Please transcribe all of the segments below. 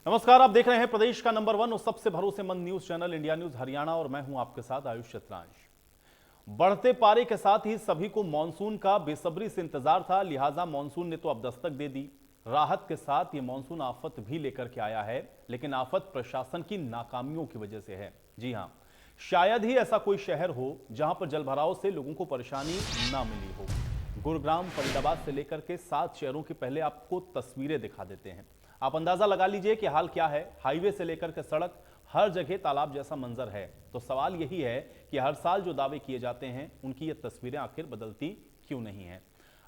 नमस्कार, आप देख रहे हैं प्रदेश का नंबर 1 और सबसे भरोसेमंद news channel India news Haryana और मैं हूं आपके साथ आयुष चित्रांश। बढ़ते पारे के साथ ही सभी को मानसून का बेसब्री से इंतजार था, लिहाजा मानसून ने तो अब दस्तक दे दी। राहत के साथ ये मानसून आफत भी लेकर के आया है, लेकिन आफत प्रशासन की नाकामियों की वजह से है। जी हां, शायद ही ऐसा कोई शहर हो जहां पर जलभराव से लोगों को परेशानी ना मिली हो। गुरुग्राम, फरीदाबाद से लेकर के 7 शहरों की पहले आपको तस्वीरें दिखा देते हैं। आप अंदाजा लगा लीजिए कि हाल क्या है। हाईवे से लेकर के सड़क, हर जगह तालाब जैसा मंजर है। तो सवाल यही है कि हर साल जो दावे किए जाते हैं उनकी ये तस्वीरें आखिर बदलती क्यों नहीं है।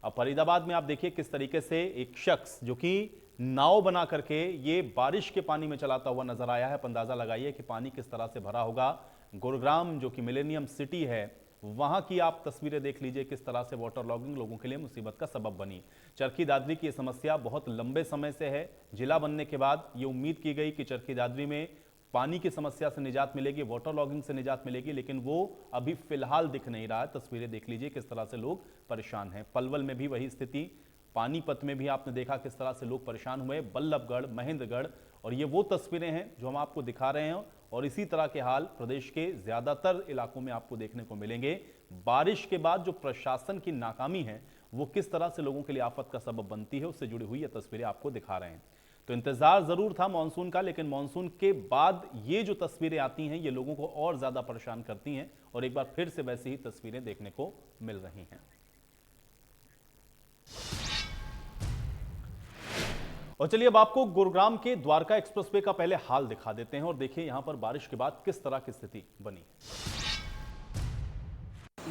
अब फरीदाबाद में आप देखिए किस तरीके से एक शख्स जो कि नाव बना करके ये बारिश के पानी में चलाता हुआ नजर आया है। आप अंदाजा लगाइए कि पानी किस तरह से भरा होगा। गुरुग्राम जो कि मिलेनियम सिटी है, वहां की आप तस्वीरें देख लीजिए किस तरह से वाटर लॉगिंग लोगों के लिए मुसीबत का सबब बनी। चरखी दादरी की यह समस्या बहुत लंबे समय से है। जिला बनने के बाद यह उम्मीद की गई कि चरखी दादरी में पानी की समस्या से निजात मिलेगी, वाटर लॉगिंग से निजात मिलेगी, लेकिन वो अभी फिलहाल दिख नहीं रहा है। तस्वीरें देख लीजिए किस तरह से लोग परेशान हैं। पलवल में भी वही स्थिति, पानीपत में भी आपने देखा किस तरह से लोग परेशान हुए, बल्लभगढ़, महेंद्रगढ़, और ये वो तस्वीरें हैं जो हम आपको दिखा रहे हैं। और इसी तरह के हाल प्रदेश के ज्यादातर इलाकों में आपको देखने को मिलेंगे। बारिश के बाद जो प्रशासन की नाकामी है वो किस तरह से लोगों के लिए आफत का सबब बनती है, उससे जुड़ी हुई ये तस्वीरें आपको दिखा रहे हैं। तो इंतजार जरूर था मानसून का, लेकिन मानसून के बाद ये जो तस्वीरें आती हैं ये लोगों को और ज्यादा परेशान करती हैं और एक बार फिर से वैसी ही तस्वीरें देखने को मिल रही हैं। और चलिए अब आपको गुरुग्राम के द्वारका एक्सप्रेसवे का पहले हाल दिखा देते हैं और देखिए यहां पर बारिश के बाद किस तरह की स्थिति बनी।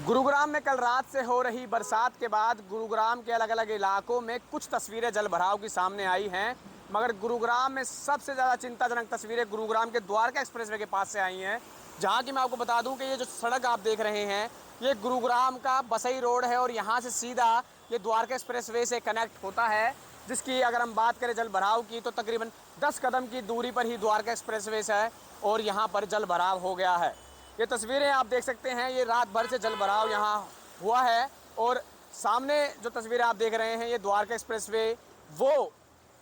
गुरुग्राम में कल रात से हो रही बरसात के बाद गुरुग्राम के अलग अलग इलाकों में कुछ तस्वीरें जल भराव की सामने आई हैं, मगर गुरुग्राम में सबसे ज़्यादा चिंताजनक तस्वीरें गुरुग्राम के द्वारका एक्सप्रेसवे के पास से आई हैं, जहां की मैं आपको बता दूं कि ये जो सड़क आप देख रहे हैं ये गुरुग्राम का बसई रोड है और यहाँ से सीधा ये द्वारका एक्सप्रेसवे से कनेक्ट होता है, जिसकी अगर हम बात करें जल भराव की तो तकरीबन 10 कदम की दूरी पर ही द्वारका एक्सप्रेसवे है और यहाँ पर जल भराव हो गया है। ये तस्वीरें आप देख सकते हैं, ये रात भर से जल भराव यहाँ हुआ है और सामने जो तस्वीरें आप देख रहे हैं ये द्वारका एक्सप्रेसवे वो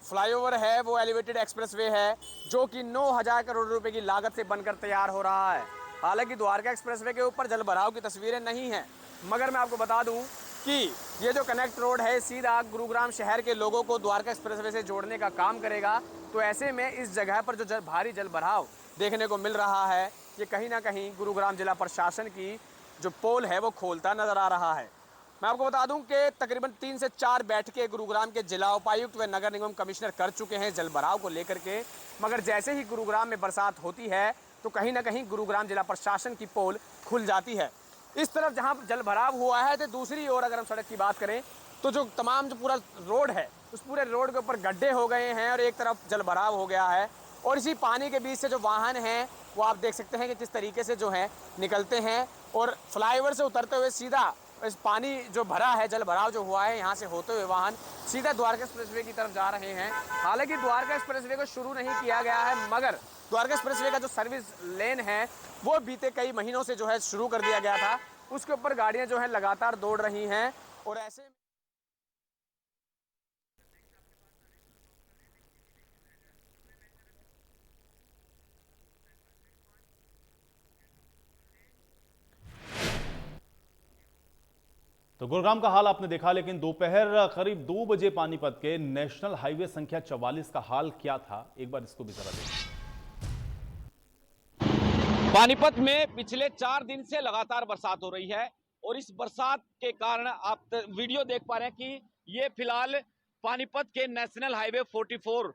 फ्लाईओवर है, वो एलिवेटेड एक्सप्रेसवे है जो कि 9,000 करोड़ रुपए की लागत से बनकर तैयार हो रहा है। हालांकि द्वारका एक्सप्रेसवे के ऊपर जल भराव की तस्वीरें नहीं हैं, मगर मैं आपको बता दूं कि ये जो कनेक्ट रोड है सीधा गुरुग्राम शहर के लोगों को द्वारका एक्सप्रेसवे से जोड़ने का काम करेगा। तो ऐसे में इस जगह पर जो भारी जल भराव देखने को मिल रहा है ये कहीं ना कहीं गुरुग्राम जिला प्रशासन की जो पोल है वो खोलता नजर आ रहा है। मैं आपको बता दूं कि तकरीबन 3 से 4 बैठकें गुरुग्राम के जिला उपायुक्त व नगर निगम कमिश्नर कर चुके हैं जल भराव को लेकर के, मगर जैसे ही गुरुग्राम में बरसात होती है तो कहीं ना कहीं गुरुग्राम जिला प्रशासन की पोल खुल जाती है। इस तरफ जहां जल भराव हुआ है तो दूसरी ओर अगर हम सड़क की बात करें तो जो पूरा रोड है उस पूरे रोड के ऊपर गड्ढे हो गए हैं और एक तरफ जल भराव हो गया है और इसी पानी के बीच से जो वाहन हैं वो आप देख सकते हैं कि किस तरीके से जो है निकलते हैं और फ्लाईओवर से उतरते हुए सीधा इस पानी जो भरा है, जल भराव जो हुआ है, यहाँ से होते हुए वाहन सीधा द्वारका एक्सप्रेसवे की तरफ जा रहे हैं। हालांकि द्वारका एक्सप्रेसवे को शुरू नहीं किया गया है, मगर द्वारका एक्सप्रेसवे का जो सर्विस लेन है वो बीते कई महीनों से जो है शुरू कर दिया गया था, उसके ऊपर गाड़ियां जो है लगातार दौड़ रही हैं और ऐसे तो गुरुग्राम का हाल आपने देखा, लेकिन दोपहर करीब 2 बजे पानीपत के नेशनल हाईवे संख्या 44 का हाल क्या था, एक बार इसको भी जरा देखिए। पानीपत में पिछले 4 दिन से लगातार बरसात हो रही है और इस बरसात के कारण आप वीडियो देख पा रहे हैं कि ये फिलहाल पानीपत के नेशनल हाईवे 44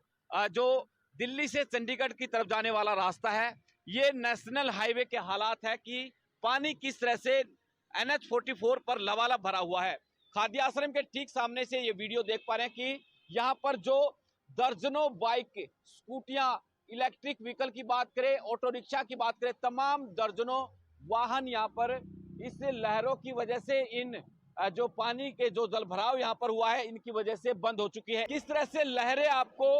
जो दिल्ली से चंडीगढ़ की तरफ जाने वाला रास्ता है, ये नेशनल हाईवे के हालात है कि पानी किस तरह से NH 44 पर लबालब भरा हुआ है। खाद्य आश्रम के ठीक सामने से ये वीडियो देख पा रहे हैं कि यहाँ पर जो दर्जनों बाइक, स्कूटियां, इलेक्ट्रिक व्हीकल की बात करें, ऑटो रिक्शा की बात करें, तमाम दर्जनों वाहन यहाँ पर इस लहरों की वजह से इन जो पानी के जो जल भराव यहाँ पर हुआ है इनकी वजह से बंद हो चुकी है। किस तरह से लहरें आपको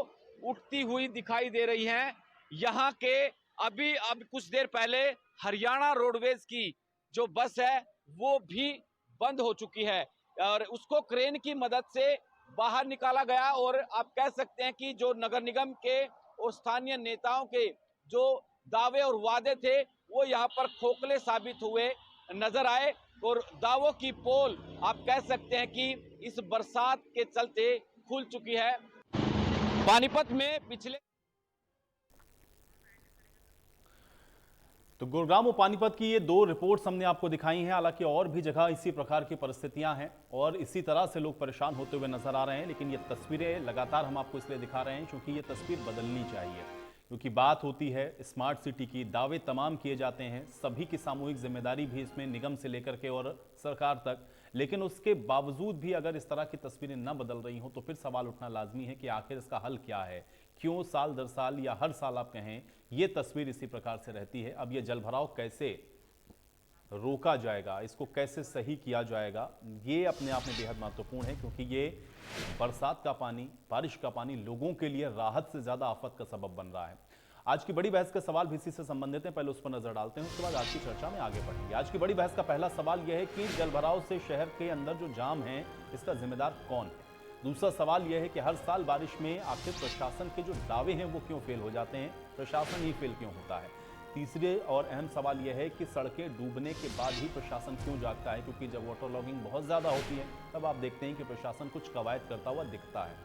उठती हुई दिखाई दे रही हैं यहाँ के। अब कुछ देर पहले हरियाणा रोडवेज की जो बस है वो भी बंद हो चुकी है और उसको क्रेन की मदद से बाहर निकाला गया और आप कह सकते हैं कि जो नगर निगम के और स्थानीय नेताओं के जो दावे और वादे थे वो यहाँ पर खोखले साबित हुए नजर आए और दावों की पोल आप कह सकते हैं कि इस बरसात के चलते खुल चुकी है। पानीपत में पिछले तो गुरुग्राम और पानीपत की ये दो रिपोर्ट्स हमने आपको दिखाई हैं। हालांकि और भी जगह इसी प्रकार की परिस्थितियां हैं और इसी तरह से लोग परेशान होते हुए नजर आ रहे हैं, लेकिन ये तस्वीरें लगातार हम आपको इसलिए दिखा रहे हैं क्योंकि ये तस्वीर बदलनी चाहिए। क्योंकि बात होती है स्मार्ट सिटी की, दावे तमाम किए जाते हैं, सभी की सामूहिक जिम्मेदारी भी इसमें निगम से लेकर के और सरकार तक, लेकिन उसके बावजूद भी अगर इस तरह की तस्वीरें न बदल रही हों तो फिर सवाल उठना लाजमी है कि आखिर इसका हल क्या है। क्यों साल दर साल या हर साल आप कहें ये तस्वीर इसी प्रकार से रहती है। अब ये जलभराव कैसे रोका जाएगा, इसको कैसे सही किया जाएगा, ये अपने आप में बेहद महत्वपूर्ण है क्योंकि ये बरसात का पानी, बारिश का पानी लोगों के लिए राहत से ज्यादा आफत का सबब बन रहा है। आज की बड़ी बहस के सवाल भी इसी से संबंधित हैं, पहले उस पर नजर डालते हैं, उसके बाद आज की चर्चा में आगे बढ़ेंगे। आज की बड़ी बहस का पहला सवाल यह है कि जलभराव से शहर के अंदर जो जाम है इसका जिम्मेदार कौन है। दूसरा सवाल यह है कि हर साल बारिश में आखिर प्रशासन के जो दावे हैं वो क्यों फेल हो जाते हैं, प्रशासन ही फेल क्यों होता है। तीसरे और अहम सवाल यह है कि सड़कें डूबने के बाद ही प्रशासन क्यों जागता है, क्योंकि जब वाटर लॉगिंग बहुत ज़्यादा होती है तब आप देखते हैं कि प्रशासन कुछ कवायद करता हुआ दिखता है।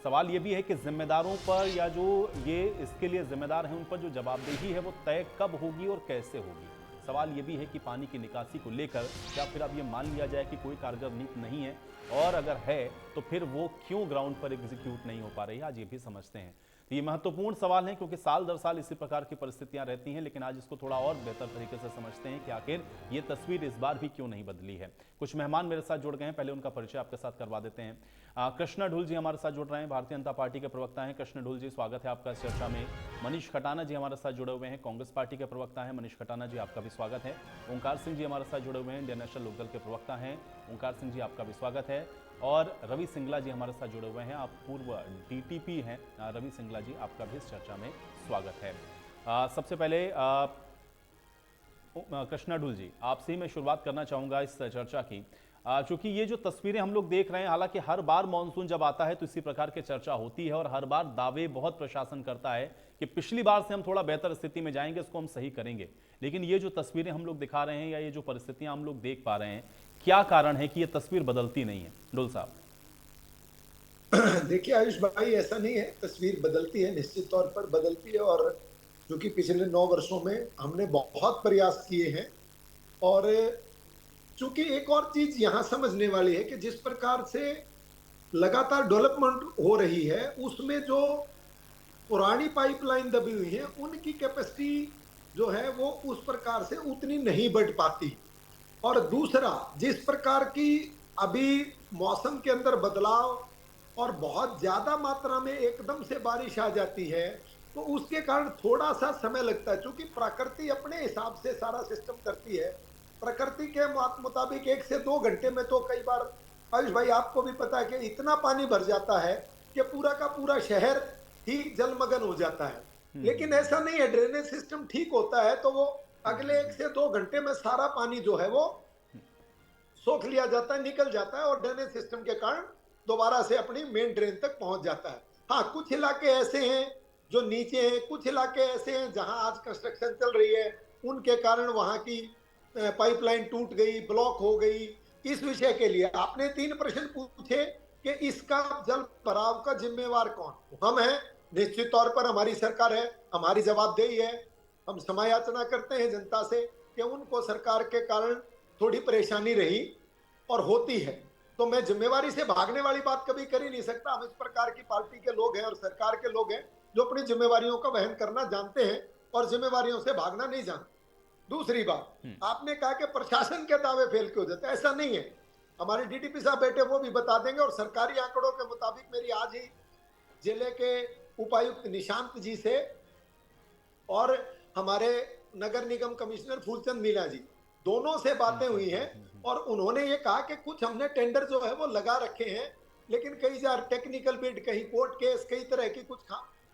सवाल यह भी है कि जिम्मेदारों पर या जो ये इसके लिए जिम्मेदार हैं उन पर जो जवाबदेही है वो तय कब होगी और कैसे होगी। सवाल ये भी है कि पानी की निकासी को लेकर क्या फिर अब ये मान लिया जाए कि कोई कारगर नीति नहीं है, और अगर है तो फिर वो क्यों ग्राउंड पर एग्जीक्यूट नहीं हो पा रही है, आज ये भी समझते हैं। तो ये महत्वपूर्ण सवाल है क्योंकि साल दर साल इसी प्रकार की परिस्थितियां रहती हैं, लेकिन आज इसको थोड़ा और बेहतर तरीके से समझते हैं कि आखिर ये तस्वीर इस बार भी क्यों नहीं बदली है। कुछ मेहमान मेरे साथ जुड़ गए हैं, पहले उनका परिचय आपके साथ करवा देते हैं। कृष्णा ढुल जी हमारे साथ जुड़ रहे हैं, भारतीय जनता पार्टी के प्रवक्ता हैं। कृष्णा ढुल जी, स्वागत है आपका इस चर्चा में। मनीष खटाना जी हमारे साथ जुड़े हुए हैं, कांग्रेस पार्टी के प्रवक्ता हैं। मनीष खटाना जी, आपका भी स्वागत है। ओंकार सिंह जी हमारे साथ जुड़े हुए हैं, इंडियन नेशनल लोकदल के प्रवक्ता हैं। ओंकार सिंह जी, आपका भी स्वागत है। और रवि सिंगला जी हमारे साथ जुड़े हुए हैं, आप पूर्व डीटीपी हैं। रवि सिंगला जी, आपका भी इस चर्चा में स्वागत है। सबसे पहले कृष्णा ढुल जी, आपसे ही मैं शुरुआत करना चाहूँगा इस चर्चा की। चूंकि ये जो तस्वीरें हम लोग देख रहे हैं, हालांकि हर बार मानसून जब आता है तो इसी प्रकार की चर्चा होती है और हर बार दावे बहुत प्रशासन करता है कि पिछली बार से हम थोड़ा बेहतर स्थिति में जाएंगे, इसको हम सही करेंगे। लेकिन ये जो तस्वीरें हम लोग दिखा रहे हैं या ये जो परिस्थितियां हम लोग देख पा रहे हैं, क्या कारण है कि ये तस्वीर बदलती नहीं है? ढुल साहब। देखिए आयुष भाई, ऐसा नहीं है, तस्वीर बदलती है, निश्चित तौर पर बदलती है। और क्योंकि पिछले 9 वर्षों में हमने बहुत प्रयास किए हैं, और चूंकि एक और चीज यहाँ समझने वाली है कि जिस प्रकार से लगातार डेवलपमेंट हो रही है उसमें जो पुरानी पाइपलाइन दबी हुई है उनकी कैपेसिटी जो है वो उस प्रकार से उतनी नहीं बढ़ पाती। और दूसरा, जिस प्रकार की अभी मौसम के अंदर बदलाव और बहुत ज्यादा मात्रा में एकदम से बारिश आ जाती है तो उसके कारण थोड़ा सा समय लगता है। क्योंकि प्रकृति अपने हिसाब से सारा सिस्टम करती है, प्रकृति के मुताबिक 1 से 2 घंटे में तो कई बार आयुष भाई आपको भी पता है कि इतना पानी भर जाता है कि पूरा का पूरा शहर ही जलमग्न हो जाता है। लेकिन ऐसा नहीं है, ड्रेनेज सिस्टम ठीक होता है तो वो अगले 1 से 2 घंटे में सारा पानी जो है वो सोख लिया जाता है, निकल जाता है और ड्रेनेज सिस्टम के कारण दोबारा से अपनी मेन ड्रेन तक पहुंच जाता है। हाँ, कुछ इलाके ऐसे हैं जो नीचे हैं, कुछ इलाके ऐसे हैं जहां आज कंस्ट्रक्शन चल रही है, उनके कारण वहां की पाइपलाइन टूट गई, ब्लॉक हो गई। इस विषय के लिए आपने 3 प्रश्न पूछे कि इसका जल भराव का जिम्मेवार कौन? हम हैं, निश्चित तौर पर हमारी सरकार है, हमारी जवाबदेही है। हम समायाचना करते हैं जनता से कि उनको सरकार के कारण थोड़ी परेशानी रही और होती है, तो मैं जिम्मेवारी से भागने वाली बात कभी कर ही नहीं सकता। हम इस प्रकार की पार्टी के लोग हैं और सरकार के लोग हैं जो अपनी जिम्मेवारियों का वहन करना जानते हैं और जिम्मेवारियों से भागना नहीं जानते। दूसरी बात, आपने कहा कि प्रशासन के दावे फेल क्यों हो जाते हैं, ऐसा नहीं है। हमारे डीटीपी साहब बैठे, वो भी बता देंगे। और सरकारी आंकड़ों के मुताबिक मेरी आज ही जिले के उपायुक्त निशांत जी से और हमारे नगर निगम कमिश्नर फूलचंद मीणा जी, दोनों से बातें हुई हैं और उन्होंने ये कहा कि कुछ हमने टेंडर जो है वो लगा रखे हैं, लेकिन कई बार टेक्निकल बिड, कहीं कोर्ट केस, कई तरह की कुछ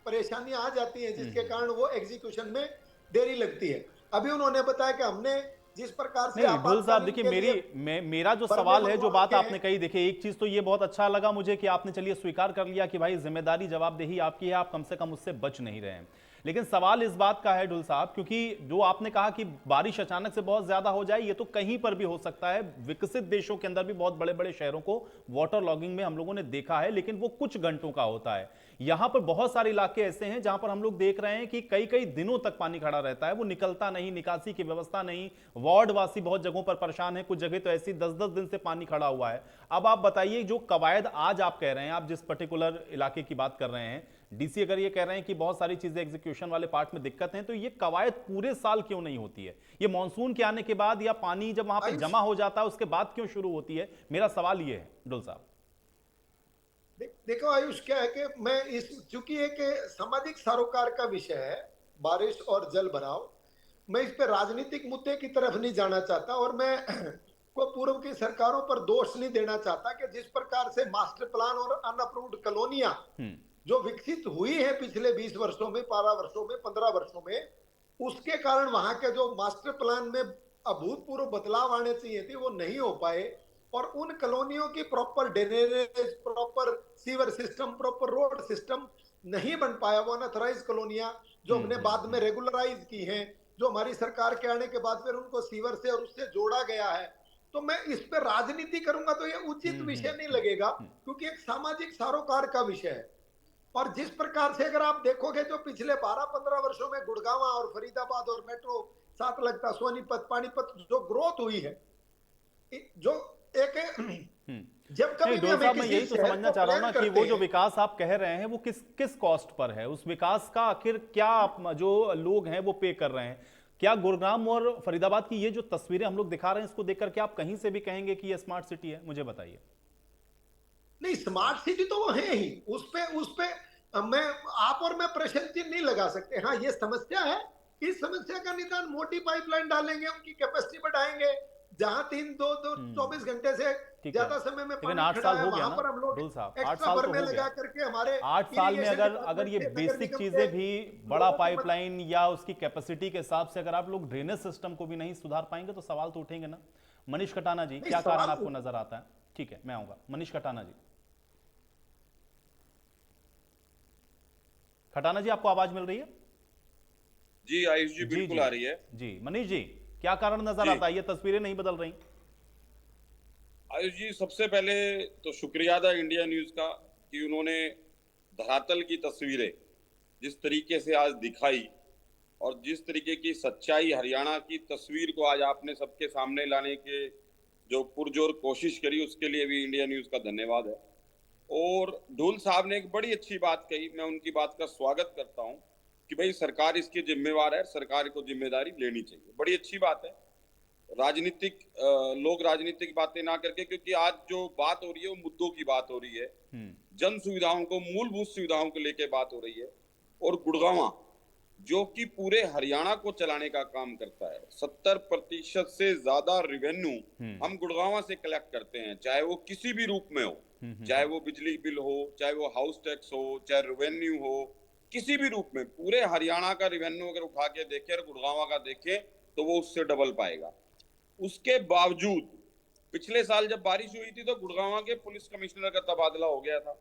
परेशानियां आ जाती हैं जिसके कारण वो एग्जीक्यूशन में देरी लगती है। अभी उन्होंने बताया कि हमने जिस प्रकार से नहीं ढोल साहब, देखिए मेरा जो सवाल है, जो बात हैं। आपने कही, देखिए एक चीज तो ये बहुत अच्छा लगा मुझे कि आपने चलिए स्वीकार कर लिया कि भाई जिम्मेदारी जवाबदेही आपकी है, आप कम से कम उससे बच नहीं रहे हैं। लेकिन सवाल इस बात का है ढुल साहब, क्योंकि जो आपने कहा कि बारिश अचानक से बहुत ज्यादा हो जाए, ये तो कहीं पर भी हो सकता है। विकसित देशों के अंदर भी बहुत बड़े बड़े शहरों को वाटर लॉगिंग में हम लोगों ने देखा है, लेकिन वो कुछ घंटों का होता है। यहां पर बहुत सारे इलाके ऐसे हैं जहां पर हम लोग देख रहे हैं कि कई कई दिनों तक पानी खड़ा रहता है, वो निकलता नहीं, निकासी की व्यवस्था नहीं। वार्ड वासी बहुत जगहों पर परेशान है, कुछ जगह तो ऐसी 10-10 दिन से पानी खड़ा हुआ है। अब आप बताइए, जो कवायद आज आप कह रहे हैं, आप जिस पर्टिकुलर इलाके की बात कर रहे हैं, डीसी अगर ये कह रहे हैं कि बहुत सारी चीजें एग्जीक्यूशन वाले पार्ट में दिक्कत है, तो ये कवायद पूरे साल क्यों नहीं होती है? ये मानसून के आने के बाद या पानी जब वहां पर जमा हो जाता है उसके बाद क्यों शुरू होती है? मेरा सवाल ये है ढुल साहब। देखो आयुष, क्या है कि मैं इस चूंकि एक सामाजिक सरोकार का विषय है बारिश और जल भराव, मैं इस पे राजनीतिक मुद्दे की तरफ नहीं जाना चाहता, और मैं को पूर्व की सरकारों पर दोष नहीं देना चाहता कि जिस प्रकार से मास्टर प्लान और अनअप्रूव्ड कॉलोनियां जो विकसित हुई है पिछले 20 वर्षों में, 12 वर्षों में, 15 वर्षों में, उसके कारण वहां के जो मास्टर प्लान में अभूतपूर्व बदलाव आने चाहिए थे वो नहीं हो पाए, और उन कॉलोनियों की proper drainage, proper sewer system, proper road system नहीं बन पाया। वो अनऑथराइज कॉलोनियां जो हमने बाद में रेगुलराइज की हैं, जो हमारी सरकार के आने के बाद फिर उनको सीवर से और उससे जोड़ा गया है, तो मैं इस पर राजनीति करूंगा तो ये उचित विषय नहीं लगेगा, क्योंकि एक सामाजिक सरोकार का विषय है। और जिस प्रकार से अगर आप देखोगे, जो पिछले 12-15 वर्षों में गुड़गांव और फरीदाबाद और मेट्रो साथ लगता सोनीपत, पानीपत जो ग्रोथ हुई है, जो एक जब कभी भी हमें मैं यही तो समझना चाह रहा हूं ना कि वो जो विकास आप कह रहे हैं वो किस किस कॉस्ट पर है? उस विकास का आखिर क्या आप जो लोग हैं वो पे कर रहे हैं? क्या गुरुग्राम और फरीदाबाद की ये जो तस्वीरें हम लोग दिखा रहे हैं, इसको देखकर क्या आप कहीं से भी कहेंगे कि ये स्मार्ट सिटी है? मुझे बताइए। नहीं, स्मार्ट सिटी तो वो है ही, उस पे मैं आप और मैं प्रश्न चिन्ह नहीं लगा सकते। हाँ, ये समस्या है, इस समस्या का निदान मोटी पाइपलाइन डालेंगे, उनकी कैपेसिटी बढ़ाएंगे, जहां 24 घंटे से ज्यादा समय में लेकिन 8 साल हो गया ना ढुल साहब, 8 साल तो हो लगा करके हमारे 8 साल में अगर ये बेसिक चीजें भी, बड़ा पाइपलाइन या उसकी कैपेसिटी के हिसाब से अगर आप लोग ड्रेनेज सिस्टम को भी नहीं सुधार पाएंगे तो सवाल तो उठेंगे ना। मनीष कटाना जी, क्या कारण आपको नजर आता है? ठीक है, मैं आऊंगा। मनीष कटाना जी, खटाना जी, आपको आवाज मिल रही है? जी आयुष जी, बिल्कुल आ रही है जी। मनीष जी, क्या कारण नजर आता है? ये तस्वीरें नहीं बदल रही? आयुष जी, सबसे पहले तो शुक्रिया था इंडिया न्यूज का कि उन्होंने धरातल की तस्वीरें जिस तरीके से आज दिखाई और जिस तरीके की सच्चाई हरियाणा की तस्वीर को आज आपने सबके सामने लाने के जो पुरजोर कोशिश करी, उसके लिए भी इंडिया न्यूज का धन्यवाद है। और ढोल साहब ने एक बड़ी अच्छी बात कही, मैं उनकी बात का स्वागत करता हूं कि भाई सरकार इसकी जिम्मेवार है, सरकार को जिम्मेदारी लेनी चाहिए। बड़ी अच्छी बात है, राजनीतिक लोग राजनीतिक बातें ना करके, क्योंकि आज जो बात हो रही है वो मुद्दों की बात हो रही है, जन सुविधाओं को, मूलभूत सुविधाओं को लेकर बात हो रही है। और गुड़गांव जो कि पूरे हरियाणा को चलाने का काम करता है, 70% से ज्यादा रेवेन्यू हम गुड़गांव से कलेक्ट करते हैं, चाहे वो किसी भी रूप में हो, चाहे वो बिजली बिल हो, चाहे वो हाउस टैक्स हो, चाहे रेवेन्यू हो, किसी भी रूप में पूरे हरियाणा का रेवेन्यू अगर उठा के देखें और गुड़गांव का देखें तो वो उससे डबल पाएगा। उसके बावजूद पिछले साल जब बारिश हुई थी तो गुड़गांव के पुलिस कमिश्नर का तबादला हो गया था,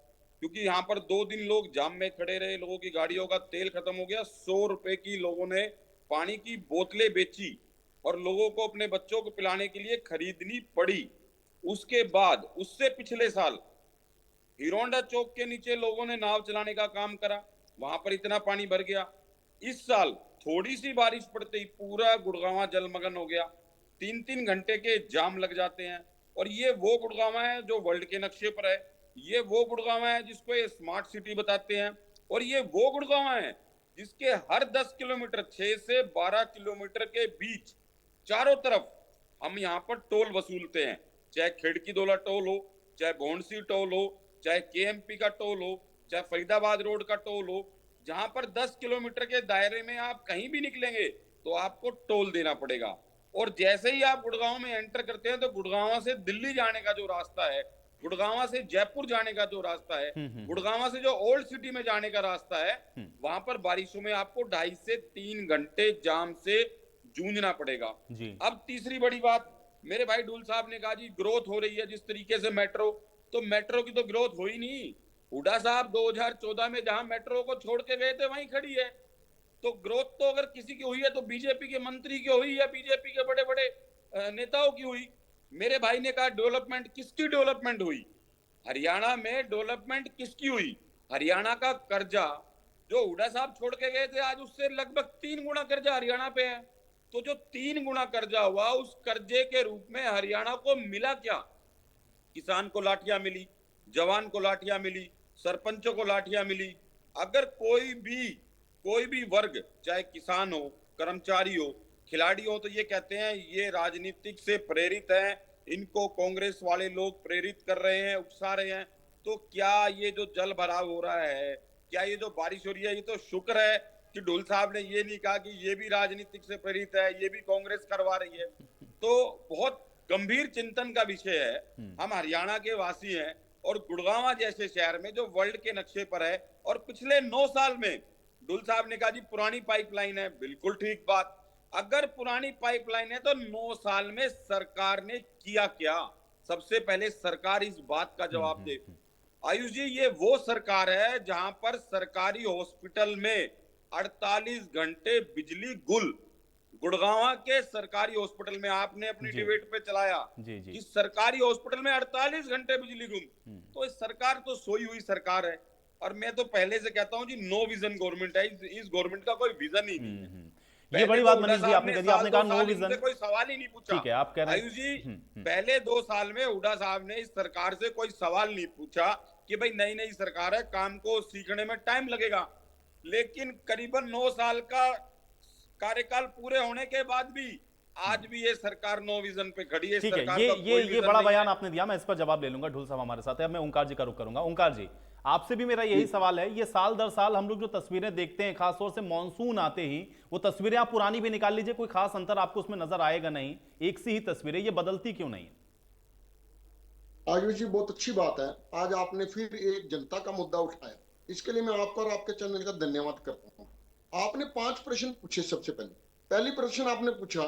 क्योंकि यहाँ पर 2 दिन लोग जाम में खड़े रहे, लोगों की गाड़ियों का तेल खत्म हो गया, 100 रुपए की लोगों ने पानी की बोतलें बेची और लोगों को अपने बच्चों को पिलाने के लिए खरीदनी पड़ी। उसके बाद उससे पिछले साल हीरोंडा चौक के नीचे लोगों ने नाव चलाने का काम करा, वहां पर इतना पानी भर गया। इस साल थोड़ी सी बारिश पड़ते ही पूरा गुड़गांव जलमग्न हो गया, 3-3 घंटे के जाम लग जाते हैं। और ये वो गुड़गांव है जो वर्ल्ड के नक्शे पर है, ये वो गुड़गांव है जिसको ये स्मार्ट सिटी बताते हैं, और ये वो गुड़गांव है जिसके हर 10 किलोमीटर 6 से 12 किलोमीटर के बीच चारों तरफ हम यहाँ पर टोल वसूलते हैं, चाहे खिड़की दोला टोल हो, चाहे भोंडसी टोल हो, चाहे केएमपी का टोल हो, चाहे फरीदाबाद रोड का टोल हो। जहां पर 10 किलोमीटर के दायरे में आप कहीं भी निकलेंगे तो आपको टोल देना पड़ेगा। और जैसे ही आप गुड़गांव में एंटर करते हैं तो गुड़गांव से दिल्ली जाने का जो रास्ता है, गुड़गांव से जयपुर जाने का जो रास्ता है, गुड़गांव से जो ओल्ड सिटी में जाने का रास्ता है, वहां पर बारिशों में आपको 2.5 से 3 घंटे जाम से जूझना पड़ेगा। जी अब तीसरी बड़ी बात, मेरे भाई डूल साहब ने कहा जी ग्रोथ हो रही है जिस तरीके से मेट्रो, तो मेट्रो की तो ग्रोथ हो ही नहीं। हुड्डा साहब 2014 में जहां मेट्रो को छोड़ के गए थे वहीं खड़ी है। तो ग्रोथ तो अगर किसी की हुई है तो बीजेपी के मंत्री की हुई है, बीजेपी के बड़े बड़े नेताओं की हुई। मेरे भाई ने कहा डेवलपमेंट, किसकी डेवलपमेंट हुई? हरियाणा में डेवलपमेंट किसकी हुई? हरियाणा का कर्जा जो हुड्डा साहब छोड़ के गए थे, आज उससे लगभग 3 गुना कर्जा हरियाणा पे है। तो जो 3 गुना कर्जा हुआ, उस कर्जे के रूप में हरियाणा को मिला क्या? किसान को लाठियां मिली, जवान को लाठियां मिली, सरपंचों को लाठियां मिली। अगर कोई भी वर्ग, चाहे किसान हो, कर्मचारी हो, खिलाड़ी हो, तो ये कहते हैं ये राजनीतिक से प्रेरित हैं, इनको कांग्रेस वाले लोग प्रेरित कर रहे हैं, उकसा रहे हैं। तो क्या ये जो जल भराव हो रहा है, क्या ये जो बारिश हो रही है, ये तो शुक्र है कि ढोल साहब ने ये नहीं कहा कि ये भी राजनीतिक से प्रेरित है, ये भी कांग्रेस करवा रही है। तो बहुत गंभीर चिंतन का विषय है। हम हरियाणा के वासी हैं और गुड़गांव जैसे शहर में जो वर्ल्ड के नक्शे पर है, और पिछले 9 साल में डुल साहब ने कहा जी पुरानी पाइपलाइन है, बिल्कुल ठीक बात। अगर पुरानी पाइपलाइन है तो 9 साल में सरकार ने किया क्या? सबसे पहले सरकार इस बात का जवाब दे। आयुष जी, ये वो सरकार है जहां पर सरकारी हॉस्पिटल में 48 घंटे बिजली गुल। गुड़गांव के सरकारी हॉस्पिटल में आपने अपनी डिबेट पे चलाया कि सरकारी हॉस्पिटल में 48 घंटे बिजली गुम। तो इस सरकार तो सोई हुई सरकार है। और मैं तो पहले से कहता हूं जी, नो विजन गवर्नमेंट है। इस गवर्नमेंट का कोई विजन ही नहीं है। ये बड़ी बात मनीष जी आपने कही, आपने कहा नो विजन, कोई सवाल ही नहीं पूछा। ठीक है, आप कह रहे हैं आयुष जी, पहले 2 साल में हुड्डा साहब ने इस सरकार से कोई सवाल नहीं पूछा कि भाई नई नई सरकार है, काम को सीखने में टाइम लगेगा। लेकिन करीबन 9 साल का कार्यकाल पूरे होने के बाद भी आज भी ये सरकार नो विजन पे खड़ी है। ठीक है, ये बड़ा बयान आपने दिया, मैं इस पर जवाब ले लूंगा। ढुल साहब हमारे साथ है, अब मैं ओंकार जी का रुख करूंगा। ओंकार जी, आपसे भी मेरा यही सवाल है, ये साल दर साल हम लोग जो तस्वीरें देखते हैं, खासतौर से मॉनसून आते ही, वो तस्वीरें आप पुरानी भी निकाल लीजिए, कोई खास अंतर आपको उसमें नजर आएगा नहीं, एक सी ही तस्वीरें, ये बदलती क्यों नहीं? आयुष जी, बहुत अच्छी बात है, आज आपने फिर एक जनता का मुद्दा उठाया, इसके लिए मैं आपका और आपके चैनल का धन्यवाद करता हूँ। आपने 5 प्रश्न पूछे। सबसे पहली प्रश्न आपने पूछा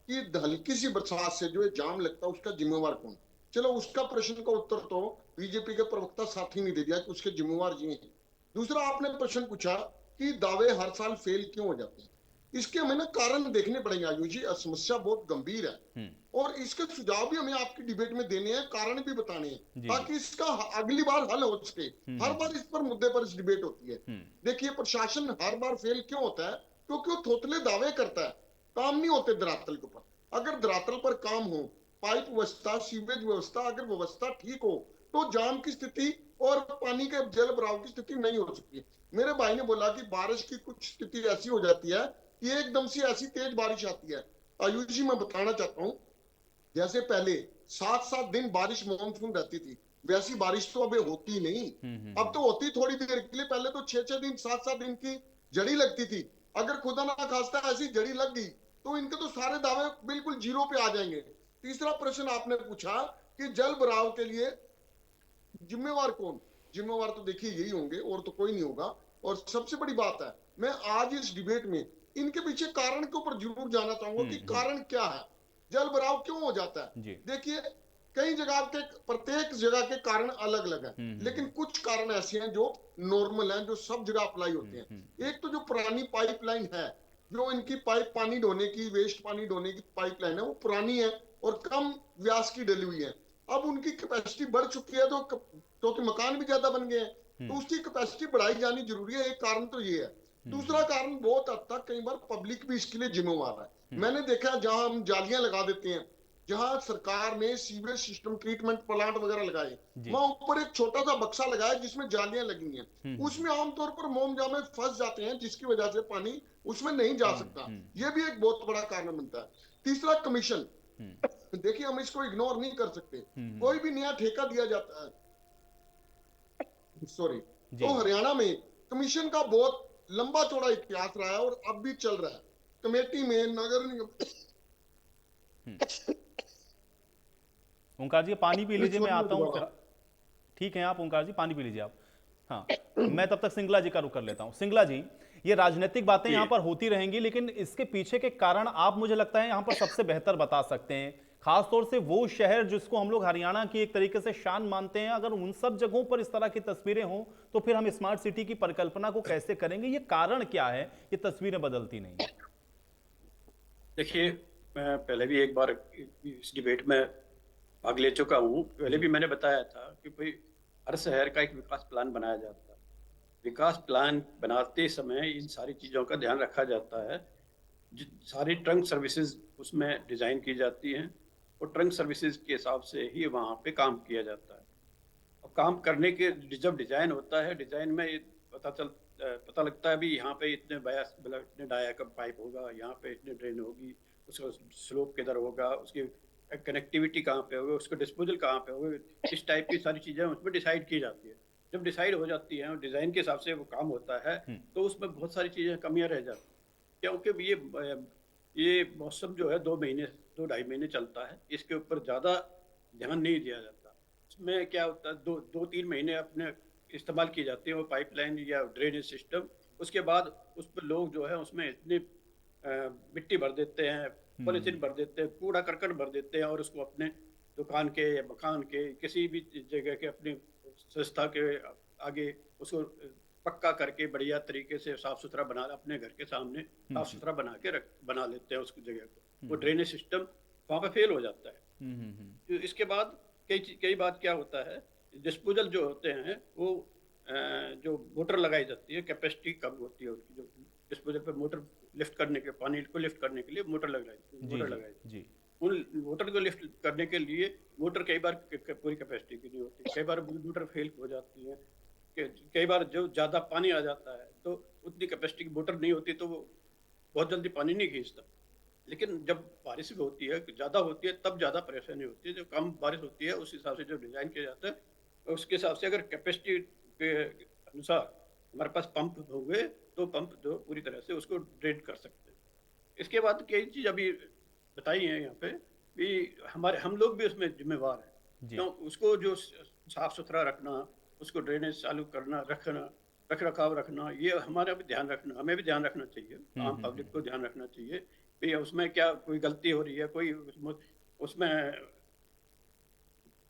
कि हल्की सी बरसात से जो जाम लगता है उसका जिम्मेवार कौन? चलो, उसका प्रश्न का उत्तर तो बीजेपी के प्रवक्ता साथी ने दे दिया कि उसके जिम्मेवार ये हैं। दूसरा आपने प्रश्न पूछा कि दावे हर साल फेल क्यों हो जाते हैं। इसके हमें ना कारण देखने पड़ेंगे आयुष जी, समस्या बहुत गंभीर है और इसके सुझाव भी हमें आपकी डिबेट में देने हैं, कारण भी बताने हैं, ताकि इसका अगली बार हल हो सके। हर बार इस पर मुद्दे पर इस डिबेट होती है। देखिए, प्रशासन हर बार फेल क्यों होता है? क्योंकि वो थोथले दावे करता है, काम नहीं होते धरातल के ऊपर। अगर धरातल पर काम हो, पाइप व्यवस्था, सीवेज व्यवस्था, अगर व्यवस्था ठीक हो, तो जाम की स्थिति और पानी के जल भराव की स्थिति नहीं हो सकती। मेरे भाई ने बोला कि बारिश की कुछ स्थिति ऐसी हो जाती है कि एकदम से ऐसी तेज बारिश आती है। आयुष जी, मैं बताना चाहता हूँ, जैसे पहले 7-7 दिन बारिश मानसून रहती थी, वैसी बारिश तो अब होती नहीं। अब तो होती थोड़ी देर के लिए, पहले तो 6-6 दिन 7-7 दिन की जड़ी लगती थी। अगर खुदा ना खास्ता ऐसी जड़ी लग गई तो इनके तो सारे दावे बिल्कुल जीरो पे आ जाएंगे। तीसरा प्रश्न आपने पूछा कि जल भराव के लिए जिम्मेवार कौन? जिम्मेवार तो देखिए यही होंगे, और तो कोई नहीं होगा। और सबसे बड़ी बात है, मैं आज इस डिबेट में इनके पीछे कारण के ऊपर जरूर जाना चाहूंगा कि कारण क्या है, जल भराव क्यों हो जाता है। देखिए, कई जगह के, प्रत्येक जगह के कारण अलग अलग है, लेकिन कुछ कारण ऐसे हैं जो नॉर्मल हैं, जो सब जगह अप्लाई होते हैं। एक तो जो पुरानी पाइपलाइन है, जो इनकी पाइप पानी ढोने की, वेस्ट पानी ढोने की पाइपलाइन है, वो पुरानी है और कम व्यास की डली हुई है। अब उनकी कैपेसिटी बढ़ चुकी है, तो क्योंकि मकान भी ज्यादा बन गए हैं, तो उसकी कैपेसिटी बढ़ाई जानी जरूरी है। एक कारण तो ये है। दूसरा कारण, बहुत हद तक कई बार पब्लिक भी इसके लिए जिम्मेवार है। मैंने देखा जहां हम जालियां लगा देते हैं, जहां सरकार ने सीवरेज सिस्टम ट्रीटमेंट प्लांट वगैरह लगाए, वहां ऊपर एक छोटा सा बक्सा लगाया जिसमें जालियां लगी हैं, उसमें आमतौर पर मोमजामे फंस जाते हैं, जिसकी वजह से पानी उसमें नहीं जा सकता। ये भी एक बहुत बड़ा कारण बनता है। तीसरा, कमीशन। देखिए, हम इसको इग्नोर नहीं कर सकते। कोई भी नया ठेका दिया जाता है, तो हरियाणा में कमीशन का बहुत लंबा चौड़ा इतिहास रहा है और अब भी चल रहा है। कमेटी में, नगर निगम। ओंकार जी, पानी पी लीजिए, मैं आता हूँ। ठीक है आप ओंकार जी, पानी पी लीजिए आप। हाँ, मैं तब तक सिंगला जी का रुख कर लेता हूं। सिंगला जी, ये राजनीतिक बातें यहां पर होती रहेंगी, लेकिन इसके पीछे के कारण आप मुझे लगता है यहां पर सबसे बेहतर बता सकते हैं। खासतौर से वो शहर जिसको हम लोग हरियाणा की एक तरीके से शान मानते हैं, अगर उन सब जगहों पर इस तरह की तस्वीरें हों तो फिर हम स्मार्ट सिटी की परिकल्पना को कैसे करेंगे? ये कारण क्या है ये तस्वीरें बदलती नहीं? देखिए, मैं पहले भी एक बार इस डिबेट में भाग ले चुका हूँ। पहले भी मैंने बताया था कि भाई हर शहर का एक विकास प्लान बनाया जाता है। विकास प्लान बनाते समय इन सारी चीज़ों का ध्यान रखा जाता है। सारी ट्रंक सर्विसेज उसमें डिज़ाइन की जाती हैं और ट्रंक सर्विसेज के हिसाब से ही वहाँ पे काम किया जाता है। और काम करने के जब डिज़ाइन होता है, डिज़ाइन में पता लगता है भी यहाँ पे इतने बयास मतलब इतने डाया का पाइप होगा, यहाँ पे इतने ड्रेन होगी, उसका स्लोप किधर होगा, उसकी कनेक्टिविटी कहाँ पे होगी, उसका डिस्पोजल कहाँ पे होगा, इस टाइप की सारी चीज़ें उसमें डिसाइड की जाती है। जब डिसाइड हो जाती हैं और डिज़ाइन के हिसाब से वो काम होता है तो उसमें बहुत सारी चीज़ें कमियाँ रह जाती हैं, क्योंकि ये मौसम जो है 2-2.5 महीने चलता है। इसके ऊपर ज़्यादा ध्यान नहीं दिया जाता। उसमें क्या होता है, 2-3 महीने अपने इस्तेमाल की जाती है वो पाइपलाइन या ड्रेनेज सिस्टम। उसके बाद उस पर लोग जो है उसमें इतनी मिट्टी भर देते हैं, पॉलीथीन भर देते हैं, कूड़ा करकट भर देते हैं और उसको अपने दुकान के या मकान के किसी भी जगह के अपनी संस्था के आगे उसको पक्का करके बढ़िया तरीके से साफ सुथरा बना अपने घर के सामने साफ सुथरा बना लेते हैं उसकी जगह को। वो ड्रेनेज सिस्टम वहाँ पे फेल हो जाता है। इसके बाद कई बार क्या होता है, डिस्पोजल जो होते हैं वो जो मोटर लगाई जाती है, कैपेसिटी कम होती है उनकी, जो डिस्पोजल पे मोटर लिफ्ट करने के पानी को लिफ्ट करने के लिए मोटर लगाई उन मोटर को लिफ्ट करने के लिए मोटर कई बार पूरी कैपेसिटी की नहीं होती, कई बार मोटर फेल हो जाती है, कई बार जो ज़्यादा पानी आ जाता है तो उतनी कैपेसिटी की मोटर नहीं होती तो वो बहुत जल्दी पानी नहीं खींचता। लेकिन जब बारिश भी होती है, ज़्यादा होती है, तब ज़्यादा परेशानी होती है। जब कम बारिश होती है उस हिसाब से जो डिज़ाइन किया जाता है उसके हिसाब से अगर कैपेसिटी के अनुसार हमारे पास पंप होंगे तो पंप जो पूरी तरह से उसको ड्रेन कर सकते हैं। इसके बाद कई चीज़ अभी बताई हैं यहाँ पे भी, हम लोग भी उसमें जिम्मेवार हैं। क्यों? उसको जो साफ सुथरा रखना, उसको ड्रेनेज चालू करना, रख रखाव रखना, ये हमारा भी ध्यान रखना, हमें भी ध्यान रखना चाहिए, आम पब्लिक को ध्यान रखना चाहिए भी उसमें क्या कोई गलती हो रही है, कोई उसमें